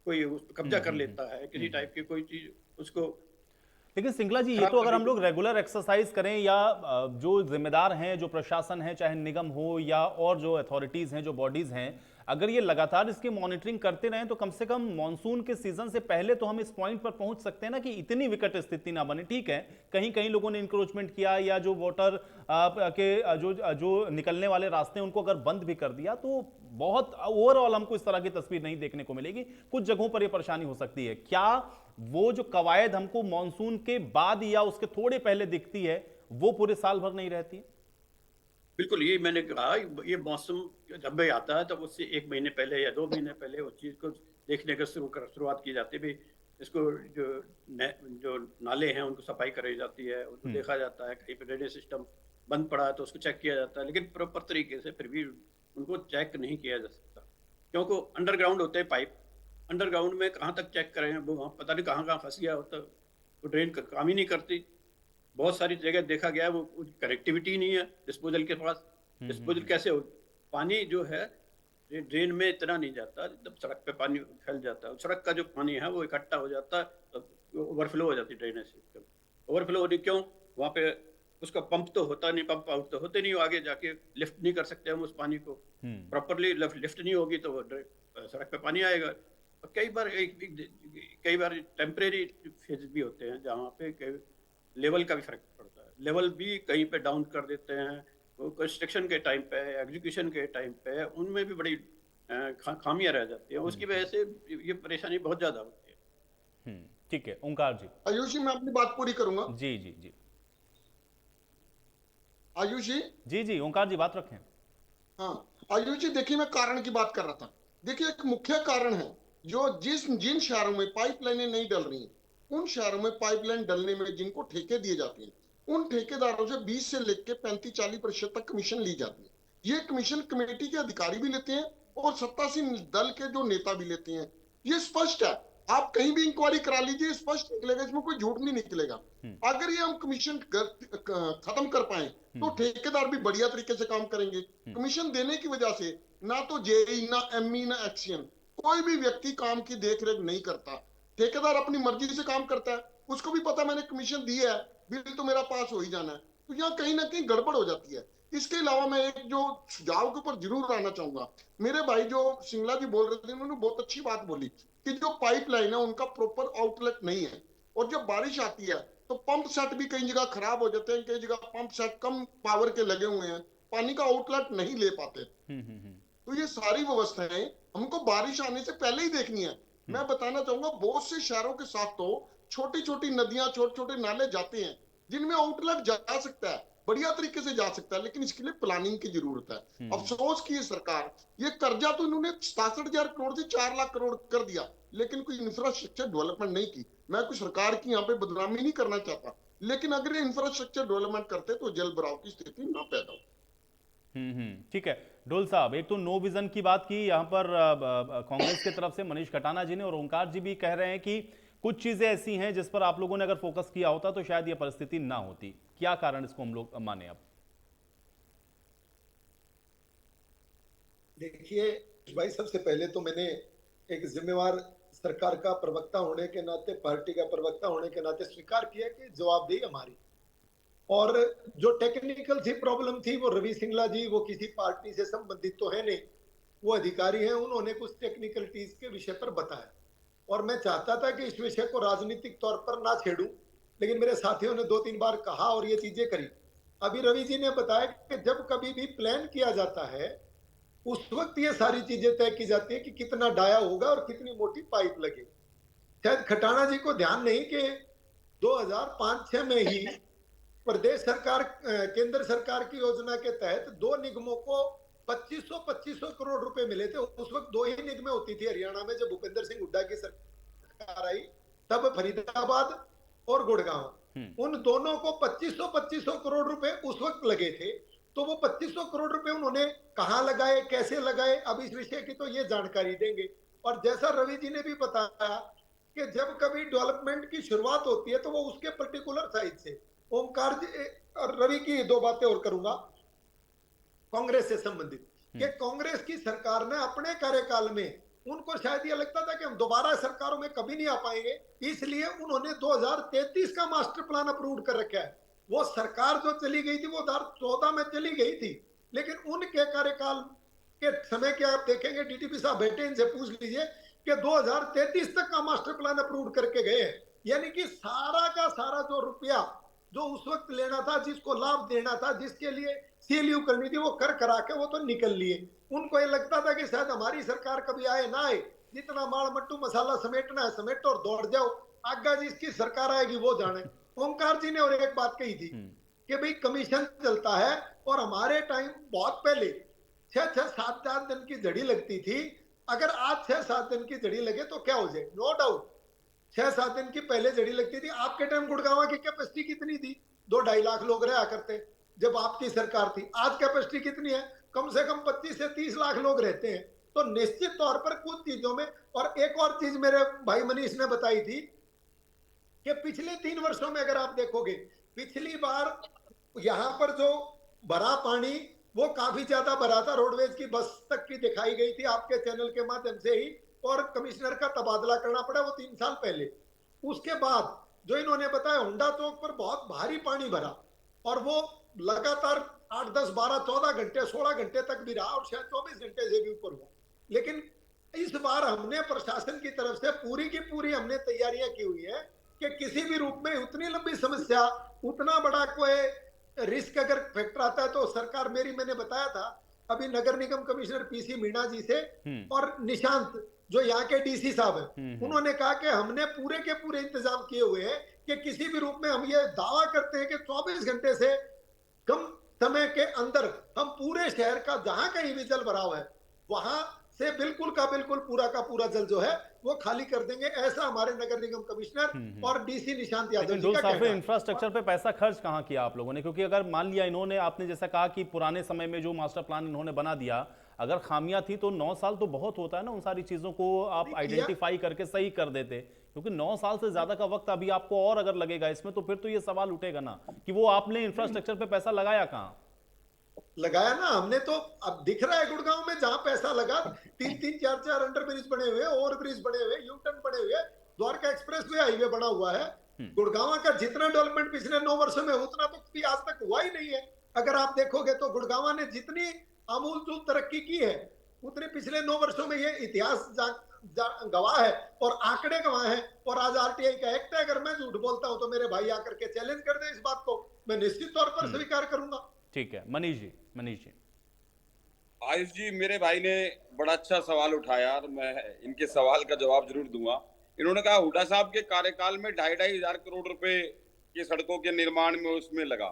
कोई कब्जा कर लेता है किसी टाइप की कोई चीज उसको। लेकिन सिंगला जी, ये तो अगर हम लोग रेगुलर एक्सरसाइज करें या जो जिम्मेदार हैं, जो प्रशासन है, चाहे निगम हो या और जो अथॉरिटीज हैं, जो बॉडीज हैं, अगर ये लगातार इसकी मॉनिटरिंग करते रहें तो कम से कम मॉनसून के सीजन से पहले तो हम इस पॉइंट पर पहुंच सकते हैं ना कि इतनी विकट स्थिति ना बने। ठीक है, कहीं कहीं लोगों ने इंक्रोचमेंट किया या जो वाटर के जो निकलने वाले रास्ते हैं उनको अगर बंद भी कर दिया तो बहुत ओवरऑल हमको इस तरह की तस्वीर नहीं देखने को मिलेगी। कुछ जगहों पर यह परेशानी हो सकती है। क्या वो जो कवायद हमको मॉनसून के बाद या उसके थोड़े पहले दिखती है वो पूरे साल भर नहीं रहती? बिल्कुल, ये मैंने कहा, ये मौसम जब भी आता है तब उससे 1 महीने पहले या 2 महीने पहले उस चीज को देखने का शुरुआत की जाती है भी। इसको जो नाले हैं उनको सफाई कराई जाती है, उनको देखा जाता है, कहीं पर ड्रेनेज सिस्टम बंद पड़ा है तो उसको चेक किया जाता है, लेकिन प्रॉपर तरीके से फिर भी उनको चेक नहीं किया जा सकता क्योंकि अंडरग्राउंड होते हैं पाइप। अंडरग्राउंड में कहाँ तक चेक करें, वो वहाँ पता नहीं कहाँ फंस गया होता, वो ड्रेन का काम ही नहीं करती। बहुत सारी जगह देखा गया है वो कनेक्टिविटी नहीं है डिस्पोजल के पास। डिस्पोजल कैसे हो, पानी जो है ड्रेन में इतना नहीं जाता, जब सड़क पे पानी फैल जाता है, सड़क का जो पानी है वो इकट्ठा हो जाता है तो ओवरफ्लो हो जाती है ड्रेनेज सिस्टम। ओवरफ्लो होने क्यों, वहाँ पे उसका पंप तो होता नहीं, पंप आउट तो होते नहीं, आगे जाके लिफ्ट नहीं कर सकते हम उस पानी को प्रॉपरली। लिफ्ट नहीं होगी तो सड़क पे पानी आएगा। और कई बार टेम्परेरी फेज भी होते हैं जहाँ पे लेवल का भी फर्क पड़ता है, लेवल भी कहीं पे डाउन कर देते हैं, वो कंस्ट्रक्शन के टाइम पे, एग्जीक्यूशन के टाइम पे उनमें भी बड़ी खामियां रह जाती हैं। उसकी वजह से ये परेशानी बहुत ज्यादा होती है। ठीक है, ओंकार जी। आयुष जी, मैं अपनी बात पूरी करूंगा। जी जी जी, आयुष जी। जी जी, ओंकार जी बात रखें। हाँ आयुष जी, देखिए मैं कारण की बात कर रहा था। देखिए एक मुख्य कारण है जो जिन शहरों में पाइपलाइनें नहीं डल रही हैं, उन शहरों में पाइपलाइन डलने में जिनको ठेके दिए जाते हैं, उन ठेकेदारों से 20 से लेकर 35-40% तक कमीशन ली जाती है। ये कमीशन कमेटी के अधिकारी भी लेते हैं और सत्तासीन दल के जो नेता भी लेते हैं। ये स्पष्ट है। आप कहीं भी इंक्वायरी करा लीजिए, स्पष्ट निकलेगा, इसमें कोई झूठ नहीं निकलेगा। अगर ये हम कमीशन खत्म कर पाए तो ठेकेदार भी बढ़िया तरीके से काम करेंगे। कमीशन देने की वजह से ना तो जेई, ना एमई, ना एक्सीएन, कोई भी व्यक्ति काम की देख रेख नहीं करता। ठेकेदार अपनी मर्जी से काम करता है, उसको भी पता मैंने कमीशन दी है, बिल तो मेरा पास हो ही जाना है। तो यहाँ कहीं ना कहीं गड़बड़ हो जाती है। इसके अलावा मैं एक जो सुझाव के ऊपर जरूर आना चाहूंगा, मेरे भाई जो सिंगला जी बोल रहे थे, उन्होंने बहुत अच्छी बात बोली कि जो पाइपलाइन है उनका प्रॉपर आउटलेट नहीं है, और जब बारिश आती है तो पंप सेट भी कई जगह खराब हो जाते हैं, कई जगह पंप सेट कम पावर के लगे हुए हैं, पानी का आउटलेट नहीं ले पाते। तो ये सारी व्यवस्थाएं हमको बारिश आने से पहले ही देखनी है। मैं बताना चाहूंगा, बहुत से शहरों के साथ तो छोटी छोटी नदियां, छोटे छोटे नाले जाते हैं जिनमें आउटलेट जा सकता है, बढ़िया तरीके से जा सकता है, लेकिन इसके लिए प्लानिंग की जरूरत है। अफसोस की ये सरकार, ये कर्जा तो इन्होंने 67,000 करोड़ से 4 लाख करोड़ कर दिया, लेकिन कोई इंफ्रास्ट्रक्चर डेवलपमेंट नहीं की। मैं कोई सरकार की यहाँ पे बदनामी नहीं करना चाहता, लेकिन अगर ये इंफ्रास्ट्रक्चर डेवलपमेंट करते तो जल भराव की स्थिति ना पैदा हो। ठीक है ढोल साहब, एक तो नो विजन की बात की यहाँ पर कांग्रेस की तरफ से मनीष कटाना जी ने, और ओंकार जी भी कह रहे हैं कि कुछ चीजें ऐसी हैं जिस पर आप लोगों ने अगर फोकस किया होता तो शायद ये परिस्थिति ना होती। क्या कारण इसको हम लोग माने? अब देखिए भाई, सबसे पहले तो मैंने एक जिम्मेवार सरकार का प्रवक्ता होने के नाते, पार्टी का प्रवक्ता होने के नाते स्वीकार किया कि जवाबदेही हमारी, और जो टेक्निकल सी प्रॉब्लम थी वो रवि सिंगला जी, वो किसी पार्टी से संबंधित तो है नहीं, वो अधिकारी हैं, उन्होंने कुछ टेक्निकलिटीज के विषय पर बताया, और मैं चाहता था कि इस विषय को राजनीतिक तौर पर ना छेड़ूं, लेकिन मेरे साथियों ने 2-3 बार कहा और ये चीजें करी। अभी रवि जी ने बताया कि जब कभी भी प्लान किया जाता है उस वक्त ये सारी चीजें तय की जाती है कि कितना डाया होगा और कितनी मोटी पाइप लगे। शायद खटाना जी को ध्यान नहीं कि 2005-6 में ही प्रदेश सरकार, केंद्र सरकार की योजना के तहत 2 निगमों को 2500 करोड़ रुपए मिले थे। उस वक्त 2 ही निगमें होती थी हरियाणा में, जब भूपेंद्र सिंह हुड्डा की सरकार आई तब फरीदाबाद और गुड़गांव, उन दोनों को 2500 करोड़ रुपए उस वक्त लगे थे। तो वो 2500 करोड़ रुपए उन्होंने कहां लगाए, कैसे लगाए, अब इस विषय की तो ये जानकारी देंगे। और जैसा रवि जी ने भी बताया कि जब कभी डेवलपमेंट की शुरुआत होती है तो वो उसके पर्टिकुलर साइड से, ओमकार जी और रवि की 2 बातें और करूंगा कांग्रेस से संबंधित, कि कांग्रेस की सरकार ने अपने कार्यकाल में, उनको शायद ये लगता था कि हम दोबारा सरकारों में कभी नहीं आ पाएंगे, इसलिए उन्होंने 2033 का मास्टर प्लान अप्रूव कर रखा है। वो सरकार जो चली गई थी वो 2014 में चली गई थी, लेकिन उनके कार्यकाल के समय के आप देखेंगे, डीटीपी साहब बैठे, इनसे पूछ लीजिए कि 2033 तक का मास्टर प्लान अप्रूव करके गए हैं। यानी कि सारा का सारा जो रुपया जो उस वक्त लेना था, जिसको लाभ देना था, जिसके लिए सीएलयू करनी थी, वो कर करा के वो तो निकल लिए। उनको ये लगता था कि शायद हमारी सरकार कभी आए ना आए, जितना माल मट्टू मसाला समेटना है समेटो और दौड़ जाओ, आगे जिसकी सरकार आएगी वो जाने। ओंकार जी ने और एक बात कही थी कि भाई कमीशन चलता है, और हमारे टाइम बहुत पहले 6-7 दिन की झड़ी लगती थी, अगर आज 6-7 दिन की झड़ी लगे तो क्या हो जाए, नो डाउट 6-7 दिन की पहले झड़ी लगती थी। आपके टाइम गुड़गांव की कैपेसिटी कितनी थी? 2-2.5 लाख लोग रहा करते जब आपकी सरकार थी। आज कैपेसिटी कितनी है? कम से कम 25 से 30 लाख लोग रहते हैं। तो निश्चित तौर पर कुछ चीजों में, और एक और चीज मेरे भाई मनीष ने बताई थी कि पिछले 3 वर्षों में अगर आप देखोगे, पिछली बार यहां पर जो भरा पानी वो काफी ज्यादा भरा था, रोडवेज की बस तक की दिखाई गई थी आपके चैनल के माध्यम से ही, और कमिश्नर का तबादला करना पड़ा वो 3 साल पहले। उसके बाद जो इन्होंने बताया, हुंडा चौक पर बहुत भारी पानी भरा, और वो लगातार 8, 10, 12, 14 घंटे, 16 घंटे तक भी रहा, और शायद 24 घंटे से भी ऊपर हुआ। लेकिन इस बार हमने प्रशासन की तरफ से पूरी की पूरी हमने तैयारियां की हुई है कि किसी भी रूप में उतनी लंबी समस्या, उतना बड़ा कोई रिस्क अगर फैक्टर आता है तो सरकार, मैंने बताया था अभी नगर निगम कमिश्नर पीसी मीणा जी से और निशांत जो यहाँ के डीसी साहब हैं, उन्होंने कहा कि हमने पूरे के पूरे इंतजाम किए हुए हैं कि किसी भी रूप में हम ये दावा करते हैं कि 24 घंटे से कम समय के अंदर हम पूरे शहर का जहां कहीं भी जल भराव है वहां से बिल्कुल का बिल्कुल पूरा का पूरा जल जो है वो खाली कर देंगे। ऐसा हमारे नगर निगम कमिश्नर और डीसी निशांत यादव जी का कहना है। इंफ्रास्ट्रक्चर पे पैसा खर्च कहाँ किया आप लोगों ने? क्योंकि अगर मान लिया इन्होंने, आपने जैसा कहा कि पुराने समय में जो मास्टर प्लान इन्होंने बना दिया, अगर खामियां थी तो 9 साल तो बहुत होता है ना, उन सारी चीजों को आप आइडेंटिफाई करके सही कर देते। क्योंकि 9 साल से ज्यादा का वक्त अभी आपको और अगर लगेगा इसमें, तो फिर तो ये सवाल उठेगा ना कि वो आपने इंफ्रास्ट्रक्चर पे पैसा लगाया कहाँ। लगाया ना हमने, तो अब दिख रहा है गुड़गांव में जहां पैसा लगा, 3-3, 4-4 अंडर ब्रिज बने हुए, ओवर ब्रिज बने हुए, यू टर्न बने हुए, द्वारका एक्सप्रेस वे हाईवे बना हुआ है। गुड़गांव का जितना डेवलपमेंट पिछले 9 वर्षों में उतना तो भी आज तक हुआ ही नहीं है। अगर आप देखोगे तो गुड़गांव ने जितनी आमूलचूल तरक्की की है उतने पिछले 9 वर्षों में ये इतिहास गवाह है और आंकड़े गवाह हैं। और आज आरटीआई का एक्ट है, अगर मैं झूठ बोलता हूं तो मेरे भाई आकर के चैलेंज कर दे इस बात को, मैं निश्चित तौर पर स्वीकार करूंगा। ठीक है, मनीष जी। मनीष जी, आयुष जी, मेरे भाई ने बड़ा अच्छा सवाल उठाया और मैं इनके सवाल का जवाब जरूर दूंगा। इन्होंने कहा हुड्डा साहब के कार्यकाल में 2.5 हजार करोड़ रुपए की सड़कों के निर्माण में उसमें लगा।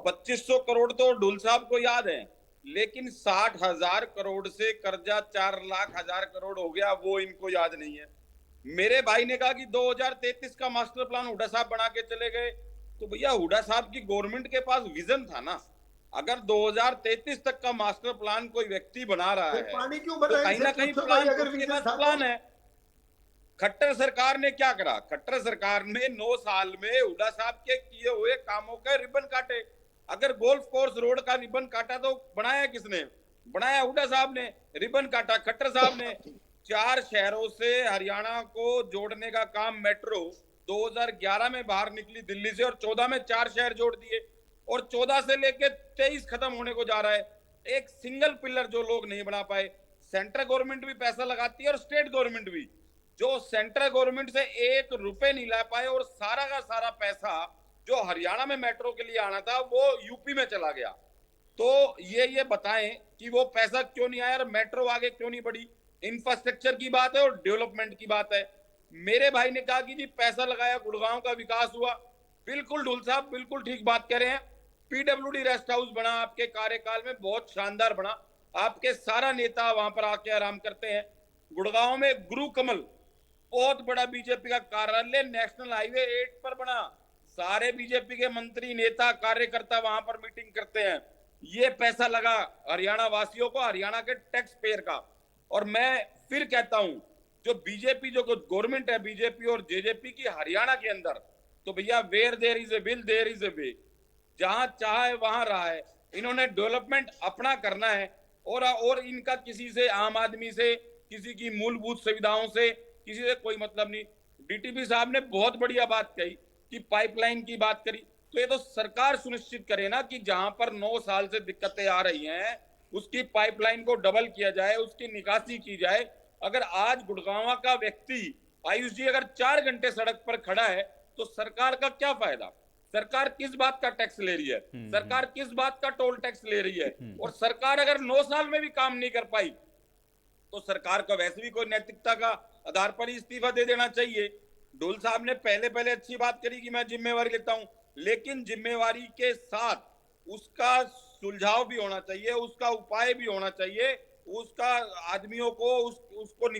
2500 करोड़ तो ढुल साहब को याद है, लेकिन 60,000 करोड़ से कर्जा 4,00,000 करोड़ हो गया, वो इनको याद नहीं है। मेरे भाई ने कहा कि 2033 का मास्टर प्लान हुड्डा साहब बना के चले गए, तो भैया हुड्डा साहब की गवर्नमेंट के पास विजन था ना। अगर 2033 तक का मास्टर प्लान कोई व्यक्ति बना रहा है पानी क्यों तो कहीं ना कहीं प्लान है। खट्टर सरकार ने क्या करा? खट्टर सरकार ने 9 साल में हुड्डा साहब के किए हुए कामों के रिबन काटे। अगर गोल्फ कोर्स रोड का रिबन काटा तो बनाया किसने? बनाया हुड्डा साहब ने। रिबन काटा खट्टर साहब ने। 4 शहरों से हरियाणा को जोड़ने का काम मेट्रो 2011 में बाहर निकली दिल्ली से और 14 में 4 शहर जोड़ दिए और 14 से लेके 23 खत्म होने को जा रहा है। एक सिंगल पिलर जो लोग नहीं बना पाए। सेंट्रल गवर्नमेंट भी पैसा लगाती है और स्टेट गवर्नमेंट भी। जो सेंट्रल गवर्नमेंट से 1 रुपए नहीं ला पाए और सारा का सारा पैसा जो हरियाणा में मेट्रो के लिए आना था वो यूपी में चला गया। तो ये बताएं कि वो पैसा क्यों नहीं आया और मेट्रो आगे क्यों नहीं बढ़ी। इंफ्रास्ट्रक्चर की बात है और डेवलपमेंट की बात है। मेरे भाई ने कहा कि जी पैसा लगाया, गुड़गांव का विकास हुआ। बिल्कुल ढुल साहब बिल्कुल ठीक बात कह रहे हैं। पीडब्ल्यूडी रेस्ट हाउस बना आपके कार्यकाल में, बहुत शानदार बना। आपके सारा नेता वहां पर आके आराम करते हैं। गुड़गांव में गुरु कमल बहुत बड़ा बीजेपी का कार्यालय नेशनल हाईवे 8 पर बना। सारे बीजेपी के मंत्री, नेता, कार्यकर्ता वहां पर मीटिंग करते हैं। ये पैसा लगा हरियाणा वासियों को, हरियाणा के टैक्स पेयर का। और मैं फिर कहता हूं, जो बीजेपी जो गवर्नमेंट है बीजेपी और जेजेपी की हरियाणा के अंदर, तो भैया where there is a will there is a way. जहां चाहे वहां रहा है। इन्होंने डेवलपमेंट अपना करना है और इनका किसी से, आम आदमी से, किसी की मूलभूत सुविधाओं से किसी से कोई मतलब नहीं। डीटीपी साहब ने बहुत बढ़िया बात कही कि पाइपलाइन की बात करी, तो ये तो सरकार सुनिश्चित करे ना कि जहां पर 9 साल से दिक्कतें आ रही हैं उसकी पाइपलाइन को डबल किया जाए, उसकी निकासी की जाए। अगर आज गुड़गांव का व्यक्ति, आयुष जी, अगर 4 घंटे सड़क पर खड़ा है तो सरकार का क्या फायदा? सरकार किस बात का टैक्स ले रही है? सरकार किस बात का टोल टैक्स ले रही है? और सरकार अगर 9 साल में भी काम नहीं कर पाई तो सरकार को वैसे भी कोई नैतिकता का आधार पर ही इस्तीफा दे देना चाहिए। ढोल साहब ने पहले अच्छी बात करी कि मैं जिम्मेवारी लेता हूं, लेकिन जिम्मेवारी के साथ उसका सुलझाव भी होना चाहिए, उसका उपाय भी होना चाहिए, उसका आदमियों को उसको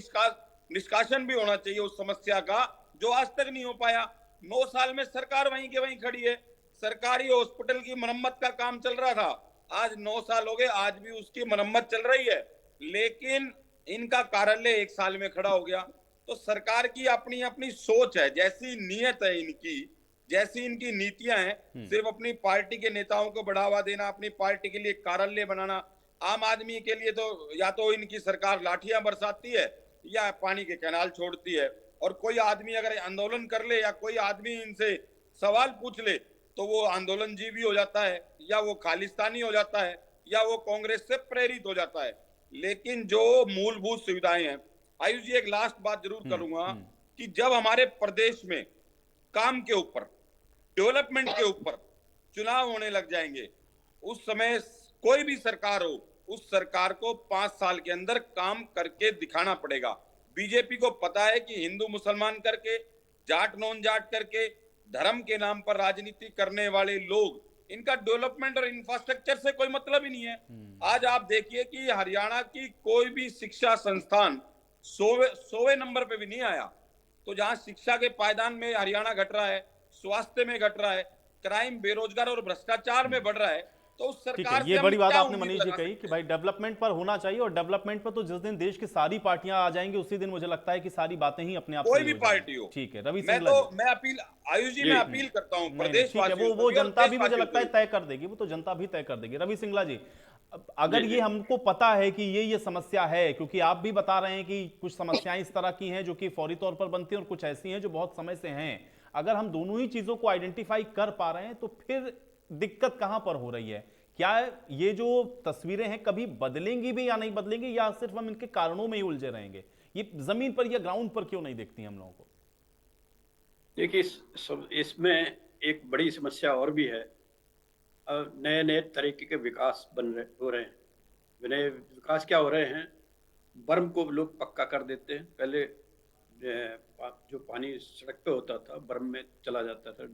निष्कासन भी होना चाहिए उस समस्या का, जो आज तक नहीं हो पाया। 9 साल में सरकार वहीं के वहीं खड़ी है। सरकारी हॉस्पिटल की मरम्मत का काम चल रहा था, आज 9 साल हो गए, आज भी उसकी मरम्मत चल रही है, लेकिन इनका कार्यालय 1 साल में खड़ा हो गया। तो सरकार की अपनी अपनी सोच है, जैसी नीयत है इनकी, जैसी इनकी नीतियां हैं, सिर्फ अपनी पार्टी के नेताओं को बढ़ावा देना, अपनी पार्टी के लिए कार्यालय बनाना। आम आदमी के लिए तो या तो इनकी सरकार लाठियां बरसाती है या पानी के कैनाल छोड़ती है। और कोई आदमी अगर आंदोलन कर ले या कोई आदमी इनसे सवाल पूछ ले तो वो आंदोलन जीवी हो जाता है, या वो खालिस्तानी हो जाता है, या वो कांग्रेस से प्रेरित हो जाता है। लेकिन जो मूलभूत सुविधाएं हैं, आयुष जी एक लास्ट बात जरूर करूंगा कि जब हमारे प्रदेश में काम के ऊपर, डेवलपमेंट के ऊपर चुनाव होने लग जाएंगे, उस समय कोई भी सरकार हो, उस सरकार को 5 साल के अंदर काम करके दिखाना पड़ेगा। बीजेपी को पता है कि हिंदू मुसलमान करके, जाट नॉन जाट करके, धर्म के नाम पर राजनीति करने वाले लोग, इनका डेवलपमेंट और इंफ्रास्ट्रक्चर से कोई मतलब ही नहीं है। आज आप देखिए कि हरियाणा की कोई भी शिक्षा संस्थान 100वें नंबर पे भी नहीं आया। तो जहां शिक्षा के पायदान में हरियाणा घट रहा है, स्वास्थ्य में घट रहा है, क्राइम, बेरोजगार और भ्रष्टाचार में बढ़ रहा है, तो उस ठीक सरकार है, से ये हम बड़ी बात क्या आपने उम्मीद मनीष जी लगा कही सकते कि हैं? भाई डेवलपमेंट पर होना चाहिए, और डेवलपमेंट पर तो जिस दिन देश की सारी पार्टियां आ जाएंगी उसी दिन मुझे लगता है कि सारी बातें ही अपने आप कोई सही भी हो पार्टी जाएंगी। हो। ठीक है, रवि मैं सिंगला तो जी। मैं अपील, आयुष जी, जी मैं अपील करता हूँ नहीं नहीं, ठीक है, प्रदेशवासियों वो से भी और जनता भी मुझे देशवासियों लगता से है भी। तय कर देगी, वो तो जनता भी तय कर देगी। रवि सिंगला जी, अगर जी ये जी हमको पता है कि ये समस्या है, क्योंकि आप भी बता रहे हैं कि कुछ समस्याएं इस तरह की हैं जो कि फौरी तौर पर बनती हैं और कुछ ऐसी हैं जो बहुत समय से हैं, अगर हम दोनों ही चीजों को आइडेंटिफाई कर पा रहे हैं तो फिर दिक्कत कहां पर हो रही है? क्या ये जो तस्वीरें हैं कभी बदलेंगी भी या नहीं बदलेंगी, या सिर्फ हम इनके कारणों में ही उलझे रहेंगे? ये जमीन पर या ग्राउंड पर क्यों नहीं दिखती हम लोगों को? देखिए, इसमें एक बड़ी समस्या और भी है। नए नए तरीके के विकास हो रहे हैं। नए विकास क्या हो रहे हैं? बर्म को लोग पक्का कर देते हैं। पहले जो पानी सड़क पे होता था बर्म में चला जाता था,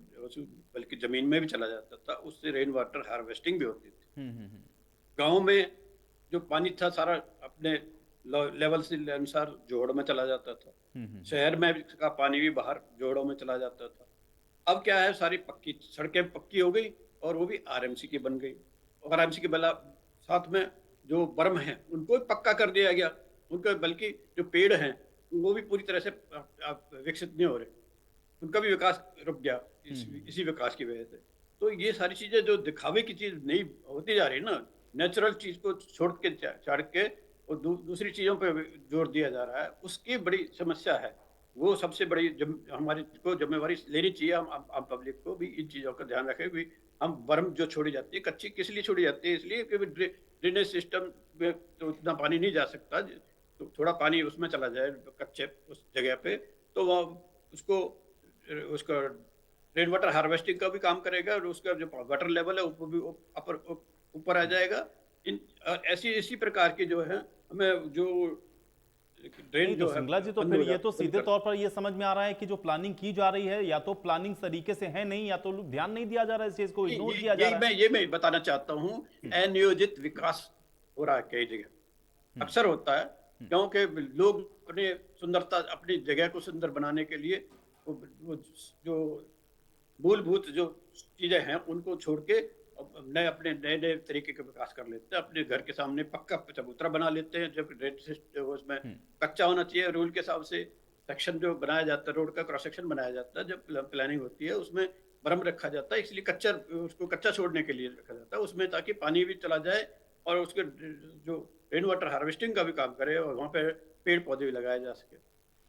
बल्कि जमीन में भी चला जाता था, उससे रेन वाटर हार्वेस्टिंग भी होती थी। गांव में जो पानी था सारा अपने लेवल से अनुसार जोड़ में चला जाता था। शहर में का पानी भी बाहर जोड़ों में चला जाता था। अब क्या है, सारी पक्की सड़कें पक्की हो गई और वो भी आरएमसी की बन गई। और आरएमसी के बला साथ में जो बर्म है उनको भी पक्का कर दिया गया। उनका बल्कि जो पेड़ हैं वो भी पूरी तरह से विकसित नहीं हो रहे, उनका भी विकास रुक गया इसी विकास की वजह से। तो ये सारी चीजें जो दिखावे की चीज नहीं होती जा रही ना, नेचुरल चीज को छोड़ के चढ़ के और दूसरी चीजों पे जोर दिया जा रहा है, उसकी बड़ी समस्या है। वो सबसे बड़ी हमारी को जिम्मेवारी लेनी चाहिए। हम पब्लिक को भी इन चीजों का ध्यान रखें भी हम बर्म जो छोड़ी जाती है कच्ची किस लिए छोड़ी जाती है? इसलिए कि ड्रेनेज सिस्टम में तो उतना पानी नहीं जा सकता, तो थोड़ा पानी उसमें चला जाए कच्चे उस जगह पे, तो वह उसका रेन वाटर हार्वेस्टिंग का भी काम करेगा और उसका जो वाटर लेवल है वो भी ऊपर आ जाएगा। इसी प्रकार की जो है हमें जो ड्रेन नहीं तो जो है सिंगला जी, तो फिर ये तो सीधे तौर पर ये समझ में आ रहा है कि जो प्लानिंग की जा रही है या तो प्लानिंग तरीके से है नहीं, या तो ध्यान नहीं दिया जा रहा है, इस चीज को इग्नोर किया जा रहा है। ये मैं बताना चाहता हूँ, अनियोजित विकास हो रहा है कई जगह। अक्सर होता है क्योंकि लोग अपने सुंदरता, अपनी जगह को सुंदर बनाने के लिए वो जो मूलभूत जो चीजें हैं उनको छोड़ के अपने नए तरीके का विकास कर लेते हैं। अपने घर के सामने पक्का चबूतरा बना लेते हैं, जब उसमें कच्चा होना चाहिए। रूल के हिसाब से सेक्शन जो बनाया जाता है, रोड का क्रॉस सेक्शन बनाया जाता है, जब प्लानिंग होती है उसमें बर्म रखा जाता है, इसलिए उसको कच्चा छोड़ने के लिए रखा जाता है उसमें, ताकि पानी भी चला जाए और उसके जो रेन वाटर हार्वेस्टिंग का भी काम करे और वहाँ पे पेड़ पौधे भी लगाए जा सके।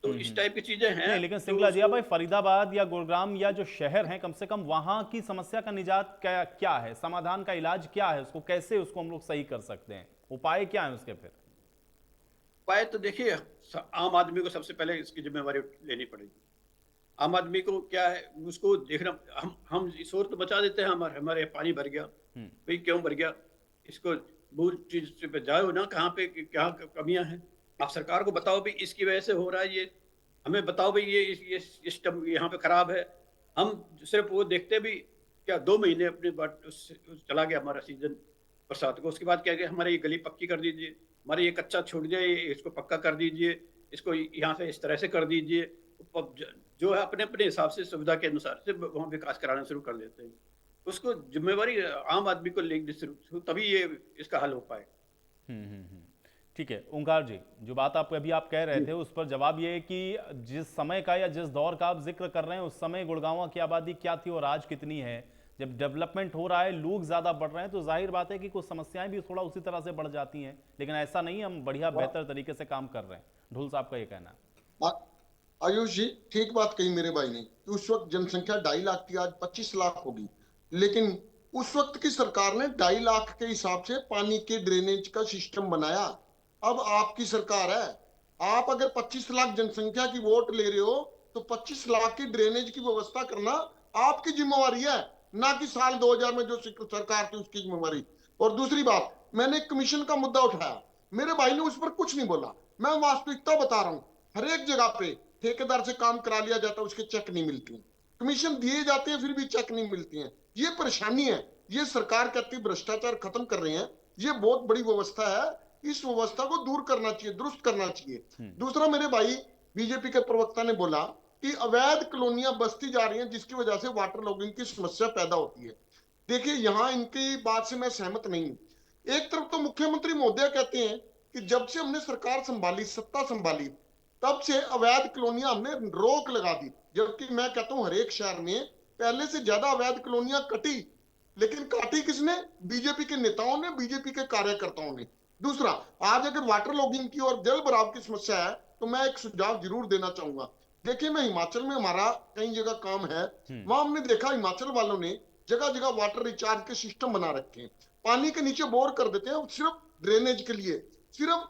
तो इस टाइप की चीजें हैं। नहीं, लेकिन सिंगला जी, भाई फरीदाबाद या गुरुग्राम या जो शहर हैं, कम से कम वहां की समस्या का निजात क्या है, समाधान का इलाज क्या है, उसको कैसे उसको हम लोग सही कर सकते हैं, उपाय क्या है उसके? फिर उपाय तो देखिए, आम आदमी को सबसे पहले इसकी जिम्मेवारी लेनी पड़ेगी। आम आदमी को क्या है, उसको देखना। हम शोर तो बचा देते हैं, हमारे पानी भर गया, भाई क्यों भर गया, इसको मूल चीज पे जाओ ना, कहाँ पे क्या कमियां हैं, आप सरकार को बताओ भी इसकी वजह से हो रहा है, ये हमें बताओ भाई ये सिस्टम यहाँ पे खराब है। हम सिर्फ वो देखते भी क्या 2 महीने अपने बाद चला गया हमारा सीजन बरसात को, उसके बाद क्या गया, हमारे ये गली पक्की कर दीजिए, हमारे ये कच्चा छोड़ जाए, इसको पक्का कर दीजिए, इसको यहाँ से इस तरह से कर दीजिए। जो है अपने अपने हिसाब से सुविधा के अनुसार से वहाँ विकास कराना शुरू कर देते हैं। उसको जिम्मेवारी आम आदमी को लेनी शुरू, तभी ये इसका हल हो पाए। ठीक है ओंकार जी, जो बात आप अभी कह रहे थे उस पर जवाब ये है कि जिस समय का या जिस दौर का आप जिक्र कर रहे हैं, उस समय गुड़गांव की आबादी क्या थी और आज कितनी है। जब डेवलपमेंट हो रहा है, लोग ज्यादा बढ़ रहे हैं, तो जाहिर बात है कि कुछ समस्याएं भी थोड़ा उसी तरह से बढ़ जाती हैं, लेकिन ऐसा नहीं, हम बढ़िया बेहतर तरीके से काम कर रहे हैं। ढुल साहब का ये कहना है। आयुष जी, ठीक बात कही मेरे भाई ने कि उस वक्त जनसंख्या 2.5 लाख थी, आज 25 लाख होगी, लेकिन उस वक्त की सरकार ने 2.5 लाख के हिसाब से पानी के ड्रेनेज का सिस्टम बनाया। अब आपकी सरकार है, आप अगर 25 लाख जनसंख्या की वोट ले रहे हो तो 25 लाख की ड्रेनेज की व्यवस्था करना आपकी जिम्मेवारी है, ना कि साल 2000 में जो सरकार थी उसकी जिम्मेवारी। और दूसरी बात, मैंने कमीशन का मुद्दा उठाया, मेरे भाई ने उस पर कुछ नहीं बोला। मैं वास्तविकता बता रहा हूं, हर एक जगह पे ठेकेदार से काम करा लिया जाता है, उसके चेक नहीं मिलती, कमीशन दिए जाते हैं फिर भी चेक नहीं मिलती हैं। ये परेशानी है। ये सरकार कहती है भ्रष्टाचार खत्म कर रहे हैं, ये बहुत बड़ी व्यवस्था है, इस व्यवस्था को दूर करना चाहिए, दुरुस्त करना चाहिए। दूसरा, मेरे भाई बीजेपी के प्रवक्ता ने बोला कि अवैध कॉलोनियां बसती जा रही हैं जिसकी वजह से वाटर लॉगिंग की समस्या पैदा होती है। देखिए, यहाँ इनकी बात से मैं सहमत नहीं हूं। एक तरफ तो मुख्यमंत्री महोदय कहते हैं कि जब से हमने सरकार संभाली, सत्ता संभाली, तब से अवैध कॉलोनियां हमने रोक लगा दी। जबकि मैं कहता हूं हर एक शहर में पहले से ज्यादा अवैध कॉलोनियां कटी, लेकिन काटी किसने? बीजेपी के नेताओं ने, बीजेपी के कार्यकर्ताओं ने। दूसरा, आज अगर वाटर लॉगिंग की और जल भराव की समस्या है तो मैं एक सुझाव जरूर देना चाहूंगा। देखिए, मैं हिमाचल में, हमारा कई जगह काम है, वहां हमने देखा हिमाचल वालों ने जगह जगह वाटर रिचार्ज के सिस्टम बना रखे हैं। पानी के नीचे बोर कर देते हैं सिर्फ ड्रेनेज के लिए, सिर्फ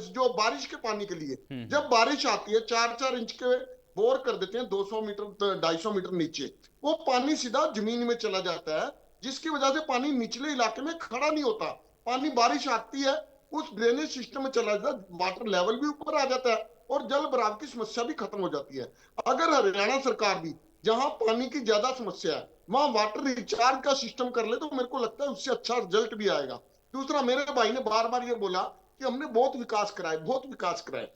जो बारिश के पानी के लिए। जब बारिश आती है 4-4 इंच के बोर कर देते हैं 200 मीटर 250 मीटर नीचे, वो पानी सीधा जमीन में चला जाता है, जिसकी वजह से पानी निचले इलाके में खड़ा नहीं होता। पानी बारिश आती है उस ड्रेनेज सिस्टम में चला जाता है, वाटर लेवल भी ऊपर आ जाता है और जल भराव की समस्या भी खत्म हो जाती है। अगर हरियाणा सरकार भी जहां पानी की ज्यादा समस्या है वहां वाटर रिचार्ज का सिस्टम कर ले तो मेरे को लगता है उससे अच्छा रिजल्ट भी आएगा। दूसरा, मेरे भाई ने बार बार ये बोला कि हमने बहुत विकास कराए, बहुत विकास कराए।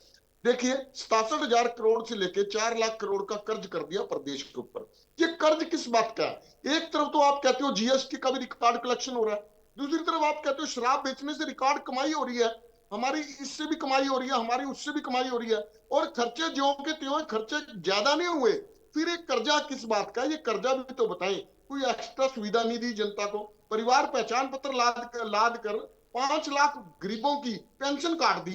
देखिए, 67,000 करोड़ से लेके 4 लाख करोड़ का कर्ज कर दिया प्रदेश के ऊपर। ये कर्ज किस बात का है? एक तरफ तो आप कहते हो जीएसटी का भी रिकॉर्ड कलेक्शन हो रहा है, दूसरी तरफ आप कहते हो शराब बेचने से रिकॉर्ड कमाई हो रही है, हमारी इससे भी कमाई हो रही है, हमारी उससे भी कमाई हो रही है, और खर्चे ज्यों के त्यों, खर्चे ज्यादा नहीं हुए। फिर एक कर्जा किस बात का? ये कर्जा भी तो बताएं। कोई एक्स्ट्रा सुविधा नहीं दी जनता को। परिवार पहचान पत्र लाद कर 5 लाख गरीबों की पेंशन काट दी,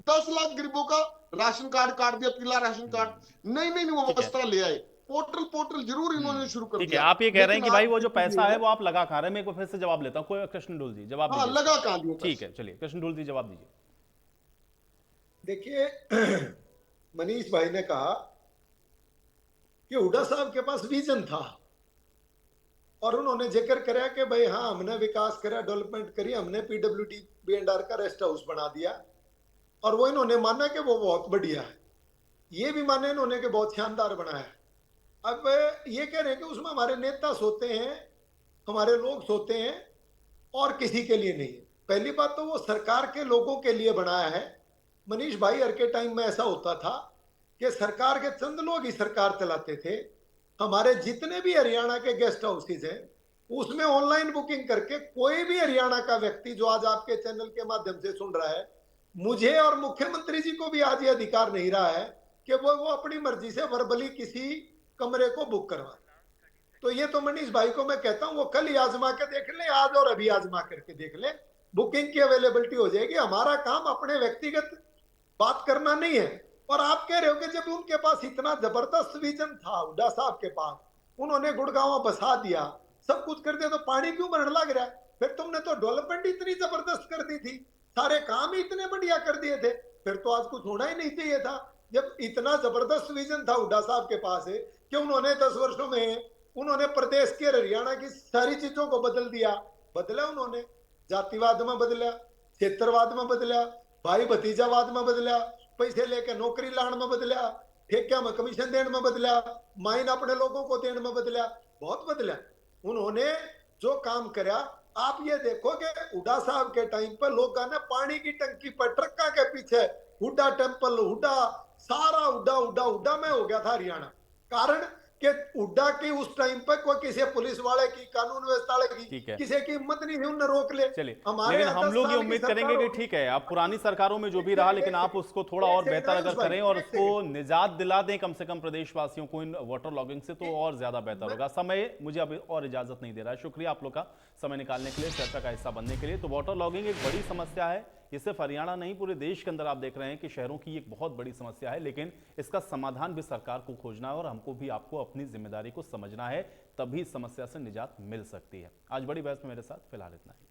10 लाख गरीबों का राशन कार्ड काट दिया, पीला राशन कार्ड। नहीं नहीं, वो व्यवस्था ले आए। पोर्टल जरूर इन्होंने शुरू कर ठीक है, दिया। आप ये कह रहे हैं कि भाई वो जो पैसा है है वो आप लगा कहाँ रहे हैं? मेरे को फिर से जवाब लेता हूँ। कोई कृष्ण ढूल जी जवाब हाँ, दीजिए। लगा कहाँ दिया ठीक है, चलिए कृष्ण ढूल जी जवाब दीजिए। देखिए, मनीष भाई ने कहा कि हुड्डा साहब के पास विजन था और उन्होंने जिक्र कराया कि भाई हाँ, हमने विकास करा, डेवलपमेंट करी, हमने पीडब्ल्यूडी B&R का रेस्ट हाउस बना दिया, और वो इन्होंने माना कि वो बहुत बढ़िया है। ये भी माने इन्होंने कि बहुत शानदार बनाया है। अब ये कह रहे हैं कि उसमें हमारे नेता सोते हैं, हमारे लोग सोते हैं और किसी के लिए नहीं है। पहली बात तो वो सरकार के लोगों के लिए बनाया है। मनीष भाई, हर के टाइम में ऐसा होता था कि सरकार के चंद लोग ही सरकार चलाते थे। हमारे जितने भी हरियाणा के गेस्ट हाउसेज हैं उसमें ऑनलाइन बुकिंग करके कोई भी हरियाणा का व्यक्ति जो आज आपके चैनल के माध्यम से सुन रहा है, मुझे और मुख्यमंत्री जी को भी आज ये अधिकार नहीं रहा है कि वो अपनी मर्जी से वर्बली किसी कमरे को बुक करवा। तो ये तो मनीष भाई को मैं कहता हूं वो कल ही आजमा के देख ले, आज और अभी आजमा करके देख ले, बुकिंग की अवेलेबिलिटी हो जाएगी। हमारा काम अपने व्यक्तिगत बात करना नहीं है। और आप कह रहे हो कि जब उनके पास इतना जबरदस्त विजन था, हुड्डा साहब के पास, उन्होंने गुड़गांव बसा दिया, सब कुछ कर दिया, तो पानी क्यों बढ़ने लग रहा है? फिर तुमने तो डेवलपमेंट इतनी जबरदस्त कर दी थी, सारे काम ही इतने बढ़िया कर दिए थे, फिर तो आज कुछ होना ही नहीं चाहिए था। जब इतना जबरदस्त विजन था हुड्डा साहब के पास है कि उन्होंने 10 वर्षों में उन्होंने प्रदेश के हरियाणा की सारी चीजों को बदल दिया। बदला उन्होंने, जातिवाद में बदला, क्षेत्रवाद में बदला, भाई भतीजावाद में बदला, पैसे लेके नौकरी लाने में बदला, ठेका में कमीशन देने में बदला, माइन अपने लोगों को देने में बदला, बहुत बदला उन्होंने जो काम करा। आप ये देखो कि हुड्डा साहब के टाइम पर लोग ने पानी की टंकी पर ट्रक्का के पीछे हुड्डा टेम्पल, हुड्डा, सारा हुड्डा हुड्डा हुड्डा में हो गया था हरियाणा। कारण कि हुड्डा की उस टाइम पर कोई किसी पुलिस वाले की, कानून व्यवस्था वाले की किसी की हिम्मत नहीं थी उन्हें रोक ले। चलिए, लेकिन हम लोग ये उम्मीद करेंगे कि ठीक है, अब पुरानी सरकारों में जो भी रहा, लेकिन आप उसको थोड़ा और बेहतर अगर करें और उसको निजात दिला दें कम से कम प्रदेशवासियों को इन वाटर लॉगिंग से, तो और ज्यादा बेहतर होगा। समय मुझे अब और इजाजत नहीं दे रहा है। शुक्रिया आप लोग का समय निकालने के लिए, चर्चा का हिस्सा बनने के लिए। तो वाटर लॉगिंग एक बड़ी समस्या है, ये सिर्फ हरियाणा नहीं पूरे देश के अंदर आप देख रहे हैं कि शहरों की एक बहुत बड़ी समस्या है, लेकिन इसका समाधान भी सरकार को खोजना है और हमको भी आपको अपनी जिम्मेदारी को समझना है, तभी समस्या से निजात मिल सकती है। आज बड़ी बहस में मेरे साथ फिलहाल इतना ही।